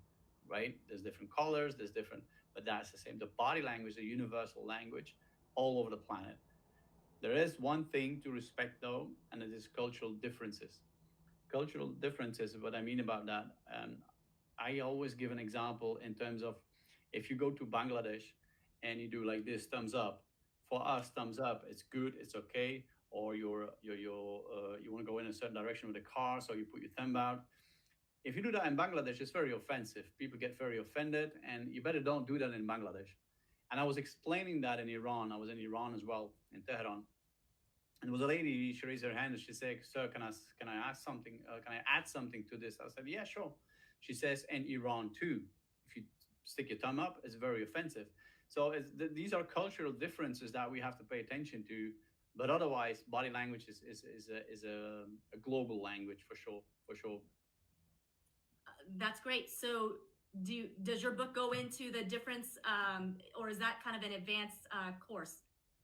right? There's different colors, there's different, but that's the same. The body language is a universal language all over the planet. There is one thing to respect though, and it is cultural differences. Cultural differences, what I mean about that, I always give an example in terms of if you go to Bangladesh and you do like this thumbs up, for us thumbs up, it's good, it's okay, or you want to go in a certain direction with a car, so you put your thumb out. If you do that in Bangladesh, it's very offensive. People get very offended, and you better don't do that in Bangladesh. And I was explaining that in Iran. I was in Iran as well, in Tehran, and there was a lady. She raised her hand and she said, "Sir, can I ask something? Can I add something to this?" I said, "Yeah, sure." She says, "In Iran too, if you stick your thumb up, it's very offensive." So these are cultural differences that we have to pay attention to. But otherwise, body language is a global language for sure, for sure. That's great. So, does your book go into the difference, or is that kind of an advanced course?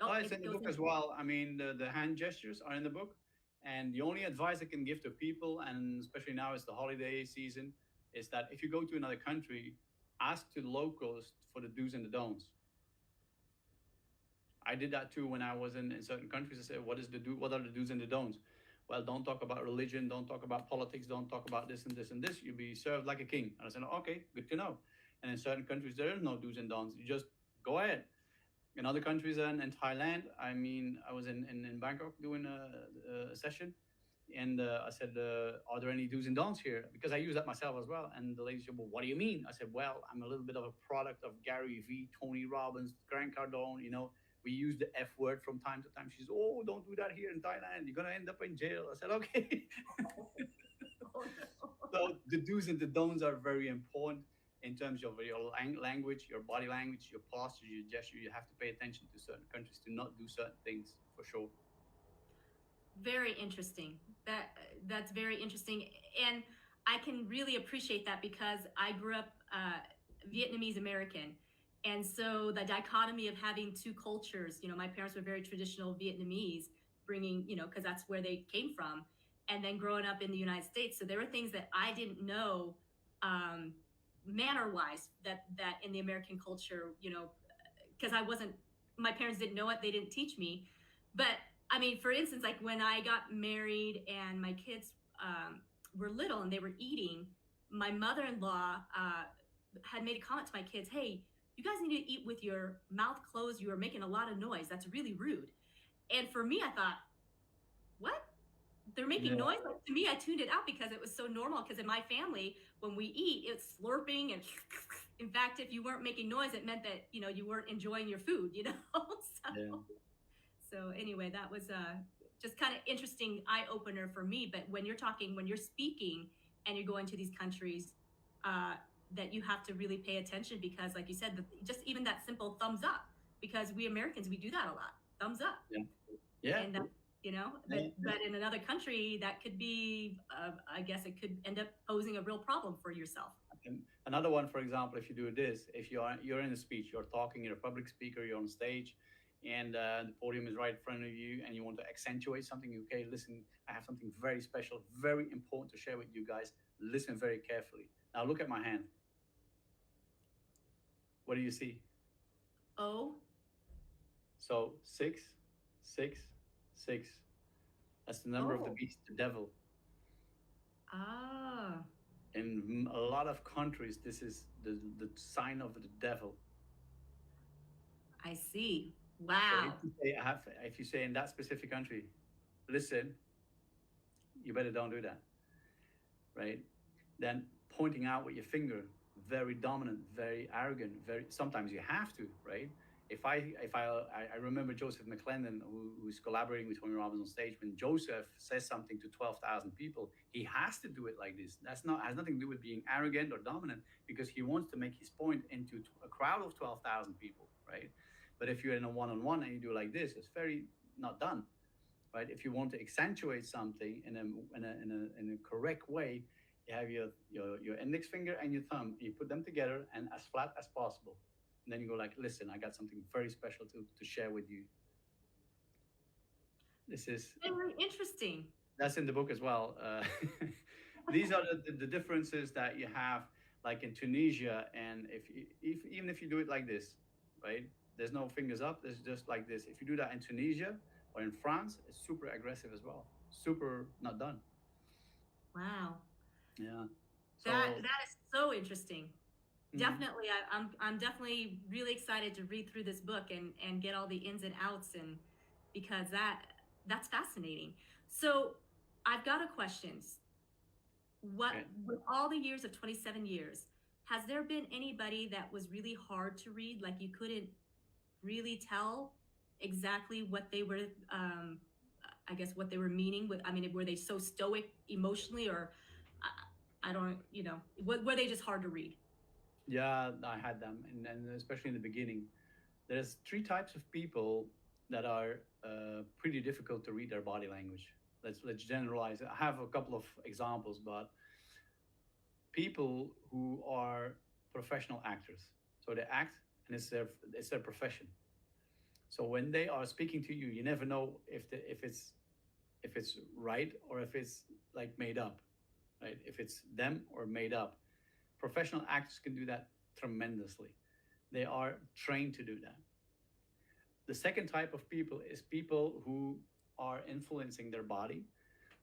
Oh, Oh, it's it in the goes book as into. well. I mean, the hand gestures are in the book. And the only advice I can give to people, and especially now it's the holiday season, is that if you go to another country, ask to the locals for the do's and the don'ts. I did that too when I was in certain countries. I said, what are the do's and the don'ts? Well, don't talk about religion, don't talk about politics, don't talk about this and this and this. You'll be served like a king. And I said, okay, good to know. And in certain countries, there is no do's and don'ts. You just go ahead. In other countries and in Thailand, I mean, I was in Bangkok doing a session, and I said, "Are there any do's and don'ts here?" Because I use that myself as well. And the lady said, "Well, what do you mean?" I said, "Well, I'm a little bit of a product of Gary V, Tony Robbins, Grant Cardone. You know, we use the F word from time to time." She says, "Oh, don't do that here in Thailand. You're gonna end up in jail." I said, "Okay." Oh, no. So the do's and the don'ts are very important in terms of your language, your body language, your posture, your gesture. You have to pay attention to certain countries to not do certain things for sure. Very interesting. That's very interesting, and I can really appreciate that because I grew up Vietnamese American, and so the dichotomy of having two cultures. You know, my parents were very traditional Vietnamese, bringing because that's where they came from, and then growing up in the United States. So there were things that I didn't know, um, manner wise, that in the American culture, because I wasn't. My parents didn't know it. They didn't teach me, but I mean, for instance, like when I got married and my kids were little and they were eating, my mother-in-law had made a comment to my kids, "Hey, you guys need to eat with your mouth closed. You are making a lot of noise. That's really rude." And for me, I thought, "What? They're Yeah, making noise?" Like, to me, I tuned it out because it was so normal. Because in my family, when we eat, it's slurping and in fact, if you weren't making noise, it meant that you weren't enjoying your food. yeah. So anyway, that was just kind of interesting eye opener for me. But when you're speaking, and you're going to these countries, uh, that you have to really pay attention because, like you said, just even that simple thumbs up, because we Americans, we do that a lot, thumbs up, Yeah, yeah, and that, yeah. but in another country that could be, I guess it could end up posing a real problem for yourself. And another one, for example, if you do this, if you're in a speech, you're talking, you're a public speaker, you're on stage, and the podium is right in front of you, and you want to accentuate something. Okay, listen, I have something very special, very important to share with you guys. Listen very carefully. Now look at my hand. What do you see? Oh, So six, six, six. That's the number of the oh, beast, the devil. ah, In a lot of countries, this is the sign of the devil. I see. So Wow. if you say in that specific country, listen, you better don't do that, right? Then pointing out with your finger, very dominant, very arrogant, very. Sometimes you have to, right? If I remember Joseph McClendon, who's collaborating with Tony Robbins on stage. When Joseph says something to 12,000 people, he has to do it like this. That's not has nothing to do with being arrogant or dominant, because he wants to make his point into a crowd of 12,000 people, right? But if you're in a one-on-one and you do like this, it's very not done, right? If you want to accentuate something in a correct way, you have your index finger and your thumb. You put them together and as flat as possible, and then you go like, "Listen, I got something very special to share with you." This is Very interesting. that's in the book as well. These are the differences that you have, like in Tunisia, and if even if you do it like this, right? There's no fingers up. There's just like this. If you do that in Tunisia or in France, it's super aggressive as well. Super not done. Wow. Yeah. That So that is so interesting. mhm. Definitely, I'm definitely really excited to read through this book and get all the ins and outs, and because that's fascinating. So I've got a question. What, Okay. with all the years of 27 years, has there been anybody that was really hard to read, like you couldn't really tell exactly what they were, I guess what they were meaning with, I mean, were they so stoic emotionally, or I don't, were they just hard to read? Yeah, I had them, and especially in the beginning. There's three types of people that are pretty difficult to read their body language. Let's generalize. I have a couple of examples, but people who are professional actors, so they act, and it's their profession. So when they are speaking to you, you never know if it's right or if it's like made up, right? If it's them or made up. Professional actors can do that tremendously. They are trained to do that. The second type of people is people who are influencing their body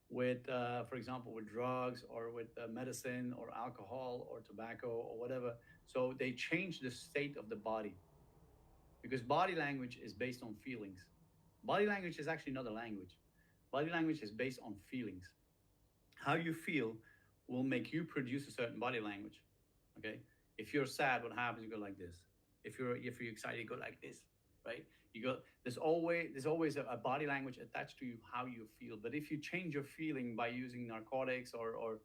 with, for example, with drugs or with medicine or alcohol or tobacco or whatever. So they change the state of the body because body language is based on feelings. Body language is actually not a language. Body language is based on feelings. How you feel will make you produce a certain body language. Okay. If you're sad, what happens? You go like this. If you're excited, you go like this, right? You go. There's always a body language attached to you how you feel. But if you change your feeling by using narcotics or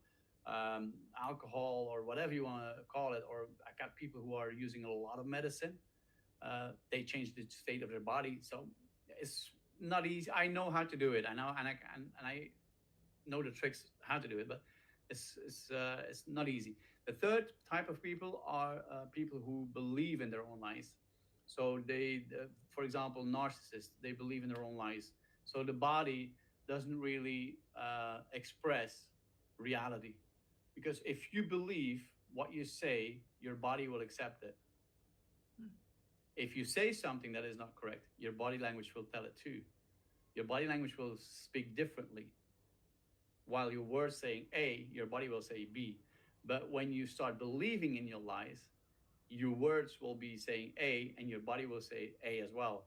alcohol or whatever you want to call it, or I got people who are using a lot of medicine, they change the state of their body. So it's not easy. I know how to do it. I know, and I know the tricks how to do it, but it's not easy. The third type of people are people who believe in their own lies. So for example, narcissists, they believe in their own lies. So the body doesn't really express reality because if you believe what you say, your body will accept it. If you say something that is not correct, your body language will tell it too. Your body language will speak differently. While your words saying A, your body will say B. But when you start believing in your lies, your words will be saying A and your body will say A as well,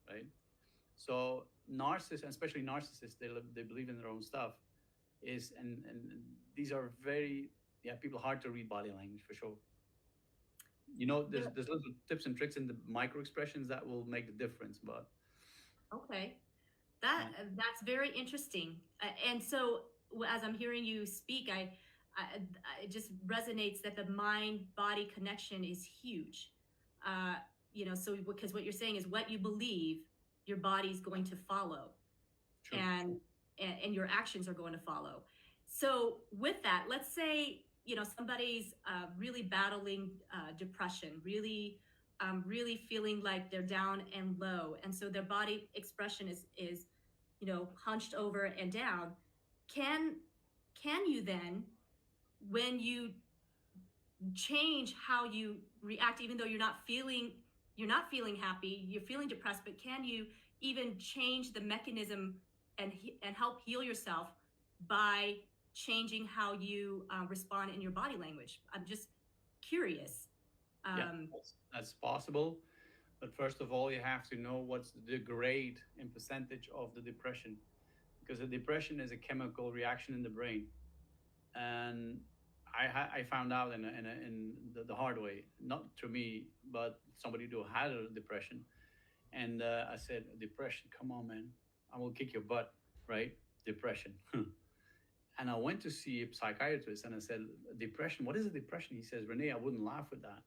right? So narcissists, especially narcissists, they believe in their own stuff. And these are very, yeah, people hard to read body language for sure. There's little tips and tricks in the micro expressions that will make the difference, but Okay. That yeah, that's very interesting. And so, as I'm hearing you speak, I it just resonates that the mind body connection is huge. Uh, so because what you're saying is what you believe, your body's going to follow, true. and and your actions are going to follow. So with that, let's say somebody's really battling depression, really feeling like they're down and low, and so their body expression is hunched over and down. Can can you then, when you change how you react, even though you're not feeling happy, you're feeling depressed, but can you even change the mechanism and help heal yourself by changing how you respond in your body language? I'm just curious. Yeah, um, that's possible. But first of all, you have to know what's the grade in percentage of the depression, because the depression is a chemical reaction in the brain. And I found out in the hard way, not through me, but somebody who had a depression. And I said, depression, come on, man, I will kick your butt, right? Depression. And I went to see a psychiatrist and I said, depression, what is a depression? He says, Rene, I wouldn't laugh at that.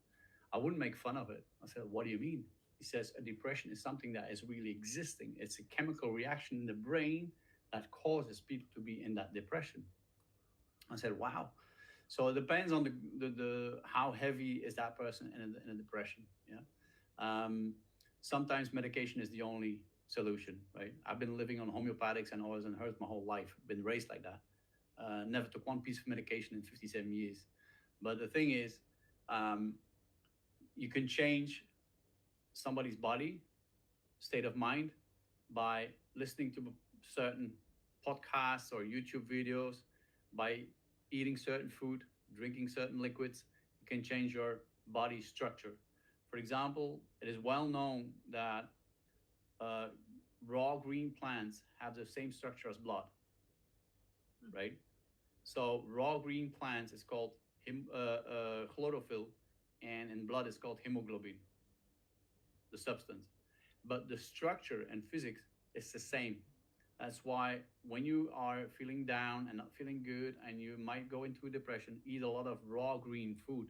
I wouldn't make fun of it. I said, what do you mean? He says, a depression is something that is really existing. It's a chemical reaction in the brain that causes people to be in that depression. I said, wow. So it depends on the how heavy is that person in a depression. Yeah. Um, Sometimes medication is the only solution, right? I've been living on homeopathics and oils and herbs my whole life. Been raised like that. Never took one piece of medication in 57 years. But the thing is, um, you can change somebody's body state of mind by listening to certain podcasts or YouTube videos, by eating certain food, drinking certain liquids. You can change your body structure. For example, it is well known that uh, raw green plants have the same structure as blood, right? So raw green plants is called chlorophyll, and in blood is called hemoglobin, the substance. But the structure and physics is the same. That's why when you are feeling down and not feeling good, and you might go into a depression, eat a lot of raw green food.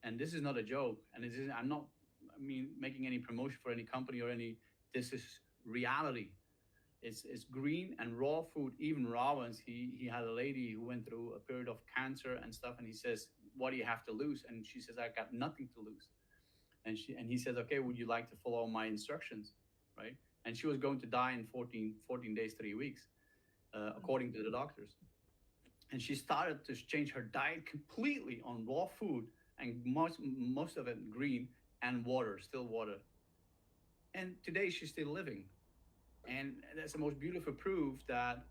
And this is not a joke. And this is I'm not, I mean, making any promotion for any company or any. This is reality. It's green and raw food, even raw ones. He had a lady who went through a period of cancer and stuff, and he says, "What do you have to lose?" And she says, "I got nothing to lose." And he says, "Okay, would you like to follow my instructions?" Right? And she was going to die in 14 days, 3 weeks, according to the doctors. And she started to change her diet completely on raw food, and most of it green, and water, still water. And today she's still living. And that's the most beautiful proof that,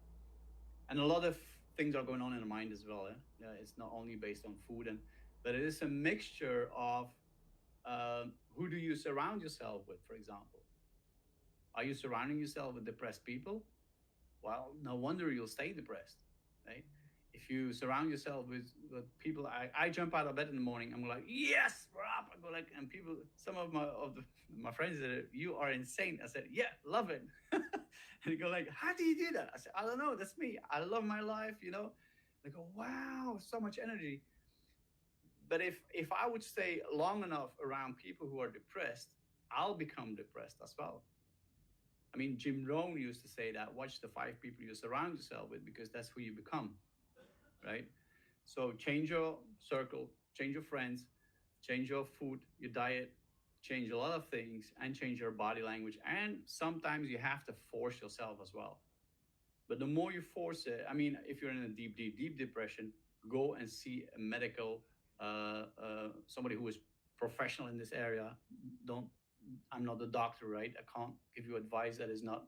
and a lot of things are going on in the mind as well. Yeah, it's not only based on food, but it is a mixture of who do you surround yourself with. For example, are you surrounding yourself with depressed people? Well, no wonder you'll stay depressed, right? If you surround yourself with people, I jump out of bed in the morning. I'm like, yes, we're up. I go like, and people, some of my friends said, you are insane. I said, yeah, love it. And they go like, how do you do that? I said, I don't know. That's me. I love my life. They go, wow, so much energy. But if I would stay long enough around people who are depressed, I'll become depressed as well. I mean, Jim Rohn used to say that watch the 5 people you surround yourself with, because that's who you become, right? So change your circle, change your friends, change your food, your diet, change a lot of things, and change your body language. And sometimes you have to force yourself as well. But the more you force it, I mean, if you're in a deep, deep, deep depression, go and see a medical, somebody who is professional in this area. Don't I'm not a doctor, right? I can't give you advice. It's not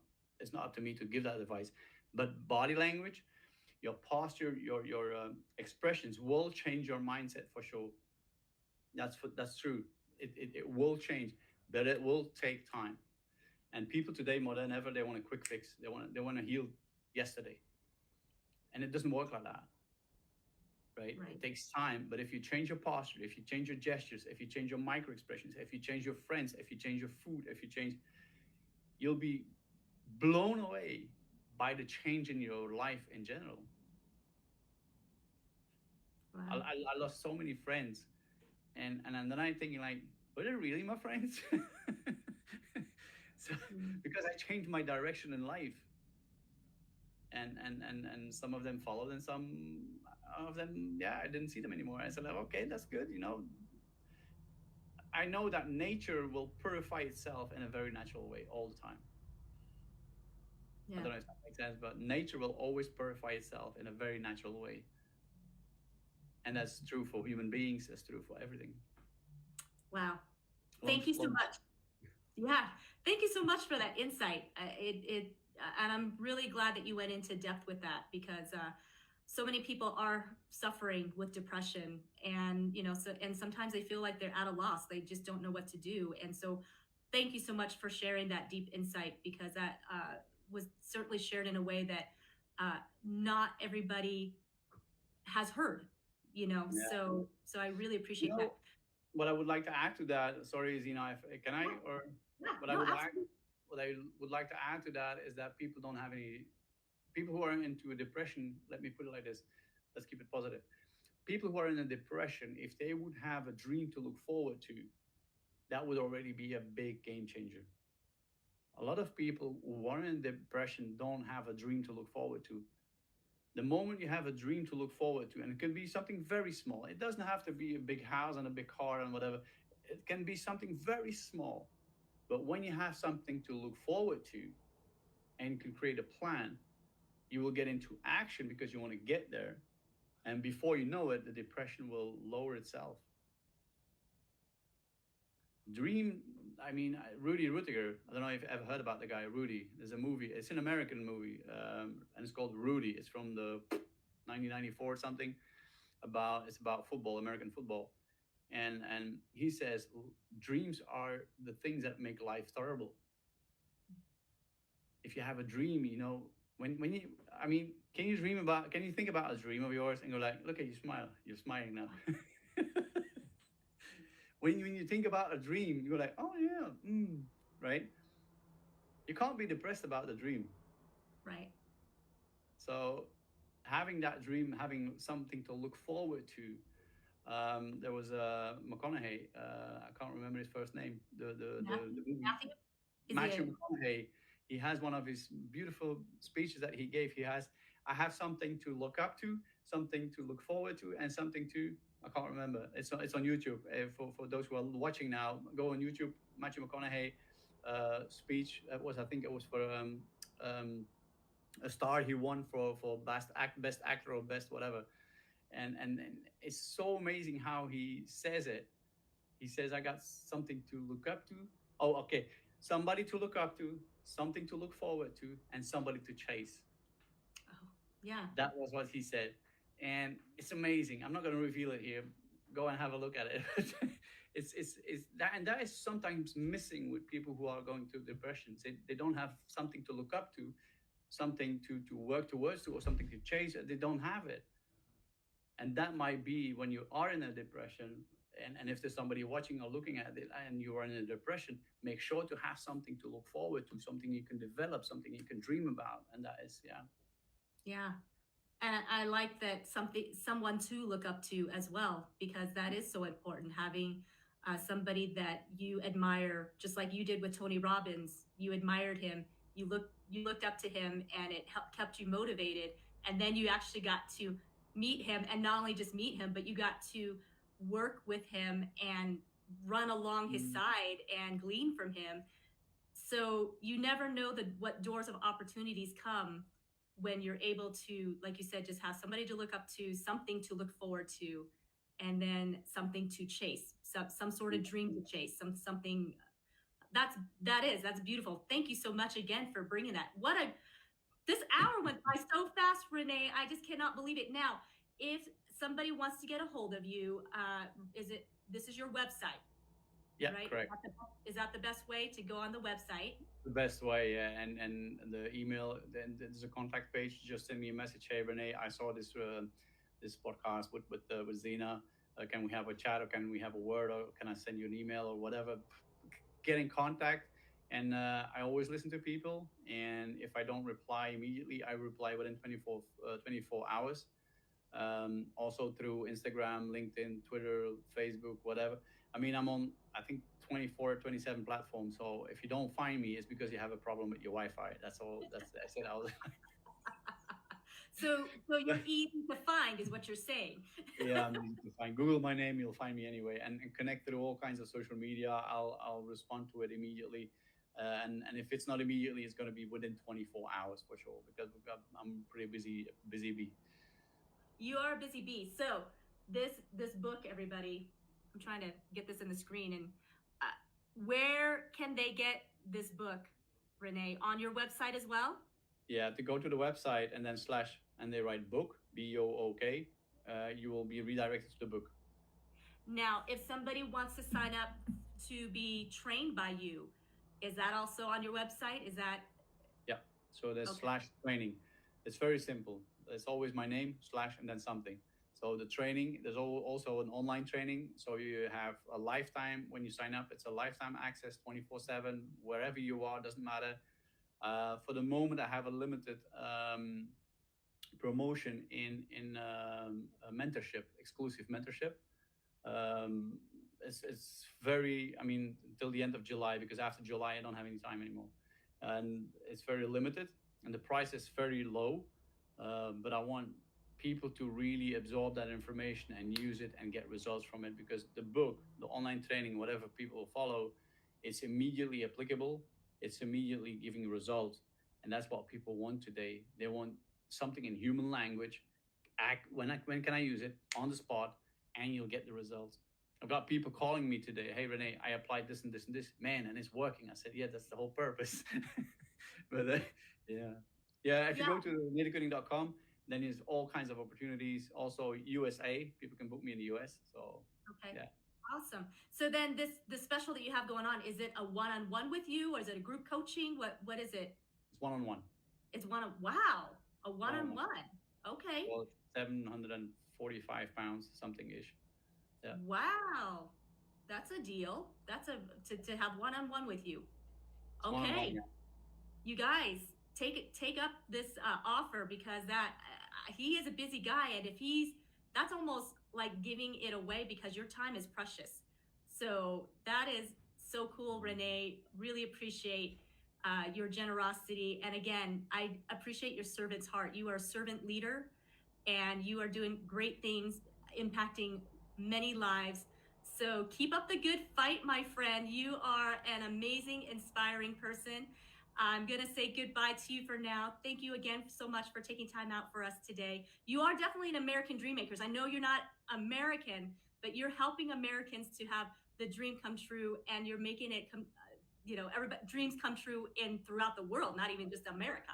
up to me to give that advice. But body language, your posture, your expressions will change your mindset for sure. That's true. It will change, but it will take time. And people today more than ever, they want a quick fix. They want to heal yesterday, and it doesn't work like that, right? Right. It takes time. But if you change your posture, if you change your gestures, if you change your micro expressions, if you change your friends, if you change your food, if you change, you'll be blown away by the change in your life in general. I, Wow. I, I lost so many friends, and then I'm thinking like, were they really my friends? So Mm. because I changed my direction in life, and some of them followed, and some of them, yeah, I didn't see them anymore. I said, like, okay, that's good. I know that nature will purify itself in a very natural way all the time. I Yeah. don't know if that makes sense, but nature will always purify itself in a very natural way. And that's true for human beings, that's true for everything. Wow. Long, Thank you so long. much. Yeah. Thank you so much for that insight. And I'm really glad that you went into depth with that, because so many people are suffering with depression, and and sometimes they feel like they're at a loss. They just don't know what to do. And so thank you so much for sharing that deep insight, because that was certainly shared in a way that not everybody has heard. Yeah. So I really You appreciate that. know, what I would like to add to that, sorry, Zena, can I, Yeah, or yeah, what I no, would like, absolutely. what I would like to add to that is that people don't have any, people who are into a depression, let me put it like this, let's keep it positive. People who are in a depression, if they would have a dream to look forward to, that would already be a big game changer. A lot of people who are in depression don't have a dream to look forward to. The moment you have a dream to look forward to, and it can be something very small, it doesn't have to be a big house and a big car and whatever, it can be something very small. But when you have something to look forward to and you can create a plan, you will get into action because you want to get there. And before you know it, the depression will lower itself. Dream, I mean, Rudy Ruettiger. I don't know if you've ever heard about the guy Rudy. There's a movie. It's an American movie, and it's called Rudy. It's from the 1994 or something. It's about football, American football, and he says dreams are the things that make life tolerable. If you have a dream, when you, I mean, can you think about a dream of yours and go like, look at you smile, you're smiling now. When you think about a dream, you're like, oh yeah, right? You can't be depressed about the dream. Right. So having that dream, having something to look forward to. There was McConaughey. I can't remember his first name. The movie Matthew, is he Matthew a McConaughey. He has one of his beautiful speeches that he gave. He has, I have something to look up to, something to look forward to, and something to, I can't remember. It's on YouTube. For those who are watching now, go on YouTube. Matthew McConaughey speech. I think it was for um, a star he won for best actor or best whatever. And it's so amazing how he says it. He says, I got something to look up to. Oh, okay. Somebody to look up to, something to look forward to, and somebody to chase. oh, yeah. That was what he said. And it's amazing. I'm not going to reveal it here. Go and have a look at it. It's that, and that is sometimes missing with people who are going through depressions. They don't have something to look up to, something to work towards to, or something to chase. They don't have it. And that might be when you are in a depression, and if there's somebody watching or looking at it and you are in a depression, make sure to have something to look forward to, something you can develop, something you can dream about. And that is, yeah. Yeah. And I like that someone to look up to as well, because that is so important. Having somebody that you admire, just like you did with Tony Robbins, you admired him, you looked up to him, and it kept you motivated. And then you actually got to meet him, and not only just meet him, but you got to work with him and run along his Mm. side and glean from him. So you never know what doors of opportunities come when you're able to, like you said, just have somebody to look up to, something to look forward to, and then something to chase, some sort of dream to chase, something that's beautiful. Thank you so much again for bringing that. This hour went by so fast, Renee. I just cannot believe it. Now, if somebody wants to get a hold of you, this is your website, Yeah, right? correct. Is that the best way to go on the website? The best way, yeah. And the email, then there's a contact page. Just send me a message. Hey, Renee, I saw this podcast with Zena. Can we have a chat, or can we have a word, or can I send you an email or whatever? Get in contact. And I always listen to people. And if I don't reply immediately, I reply within 24 hours. Also through Instagram, LinkedIn, Twitter, Facebook, whatever. I mean, I'm on, I think, 24, 27 platforms. So if you don't find me, it's because you have a problem with your Wi-Fi. That's all. That's it. So you're easy to find, is what you're saying. Yeah, I'm easy to find. Google my name, you'll find me anyway. And connect through all kinds of social media. I'll respond to it immediately. And if it's not immediately, it's going to be within 24 hours for sure, because I'm pretty busy bee. You are a busy bee. So this book, everybody, I'm trying to get this in the screen. And where can they get this book, Renee? On your website as well? Yeah, to go to the website and then slash, and they write book, BOOK, you will be redirected to the book. Now, if somebody wants to sign up to be trained by you, is that also on your website? Is that? Yeah. So there's Okay. slash training. It's very simple. It's always my name slash and then something. So the training, there's also an online training. So you have a lifetime when you sign up. It's a lifetime access, 24/7, wherever you are, doesn't matter. For the moment, I have a limited promotion in a mentorship, exclusive mentorship. Um, it's very, I mean, until the end of July, because after July I don't have any time anymore, and it's very limited, and the price is very low. But I want people to really absorb that information and use it and get results from it, because the book, the online training, whatever people follow, it's immediately applicable. It's immediately giving results, and that's what people want today. They want something in human language. When can I use it on the spot, and you'll get the results. I've got people calling me today. Hey, Rene, I applied this and this and this. Man, and it's working. I said, yeah, that's the whole purpose. But yeah. Yeah, if you Yeah. go to renedeceuninck.com, then there's all kinds of opportunities. Also, USA, people can book me in the US. So, Okay. yeah. Awesome. So then the special that you have going on, is it a one-on-one with you, or is it a group coaching? What is it? It's one-on-one. It's wow, a One-on-one. one-on-one. Okay. Well, 745 pounds, something ish. Yeah. Wow. That's a deal. That's to have one-on-one with you. It's one-on-one, Okay. yeah. You guys take up this offer, because that he is a busy guy, and if that's almost like giving it away, because your time is precious. So that is so cool, Rene. Really appreciate your generosity, and again, I appreciate your servant's heart. You are a servant leader, and you are doing great things, impacting many lives. So keep up the good fight, my friend. You are an amazing, inspiring person. I'm going to say goodbye to you for now. Thank you again so much for taking time out for us today. You are definitely an American dream makers. I know you're not American, but you're helping Americans to have the dream come true, and you're making it everybody dreams come true throughout the world, not even just America.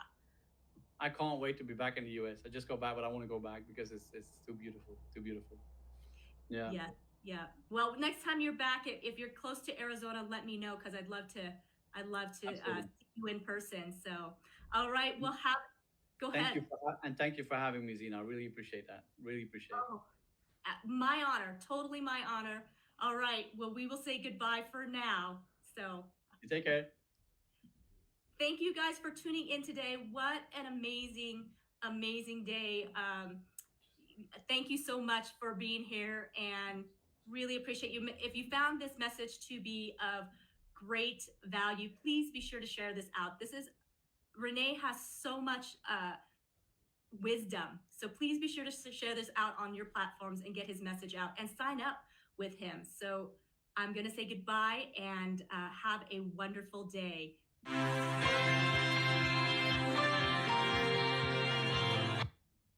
I can't wait to be back in the US. I just go back, but I want to go back because it's too beautiful. Too beautiful. Yeah. Yeah. Well, next time you're back, if you're close to Arizona, let me know, because I'd love to Absolutely. see you in person. So, all right, we'll go Thank ahead. you thank you for having me, Zena. I really appreciate that. Really appreciate it. Oh, my honor, totally my honor. All right, well, we will say goodbye for now. So, You take care. thank you guys for tuning in today. What an amazing day. Thank you so much for being here, and really appreciate you. If you found this message to be of great value, please be sure to share this out. Rene has so much wisdom. So please be sure to share this out on your platforms and get his message out and sign up with him. So I'm going to say goodbye, and have a wonderful day.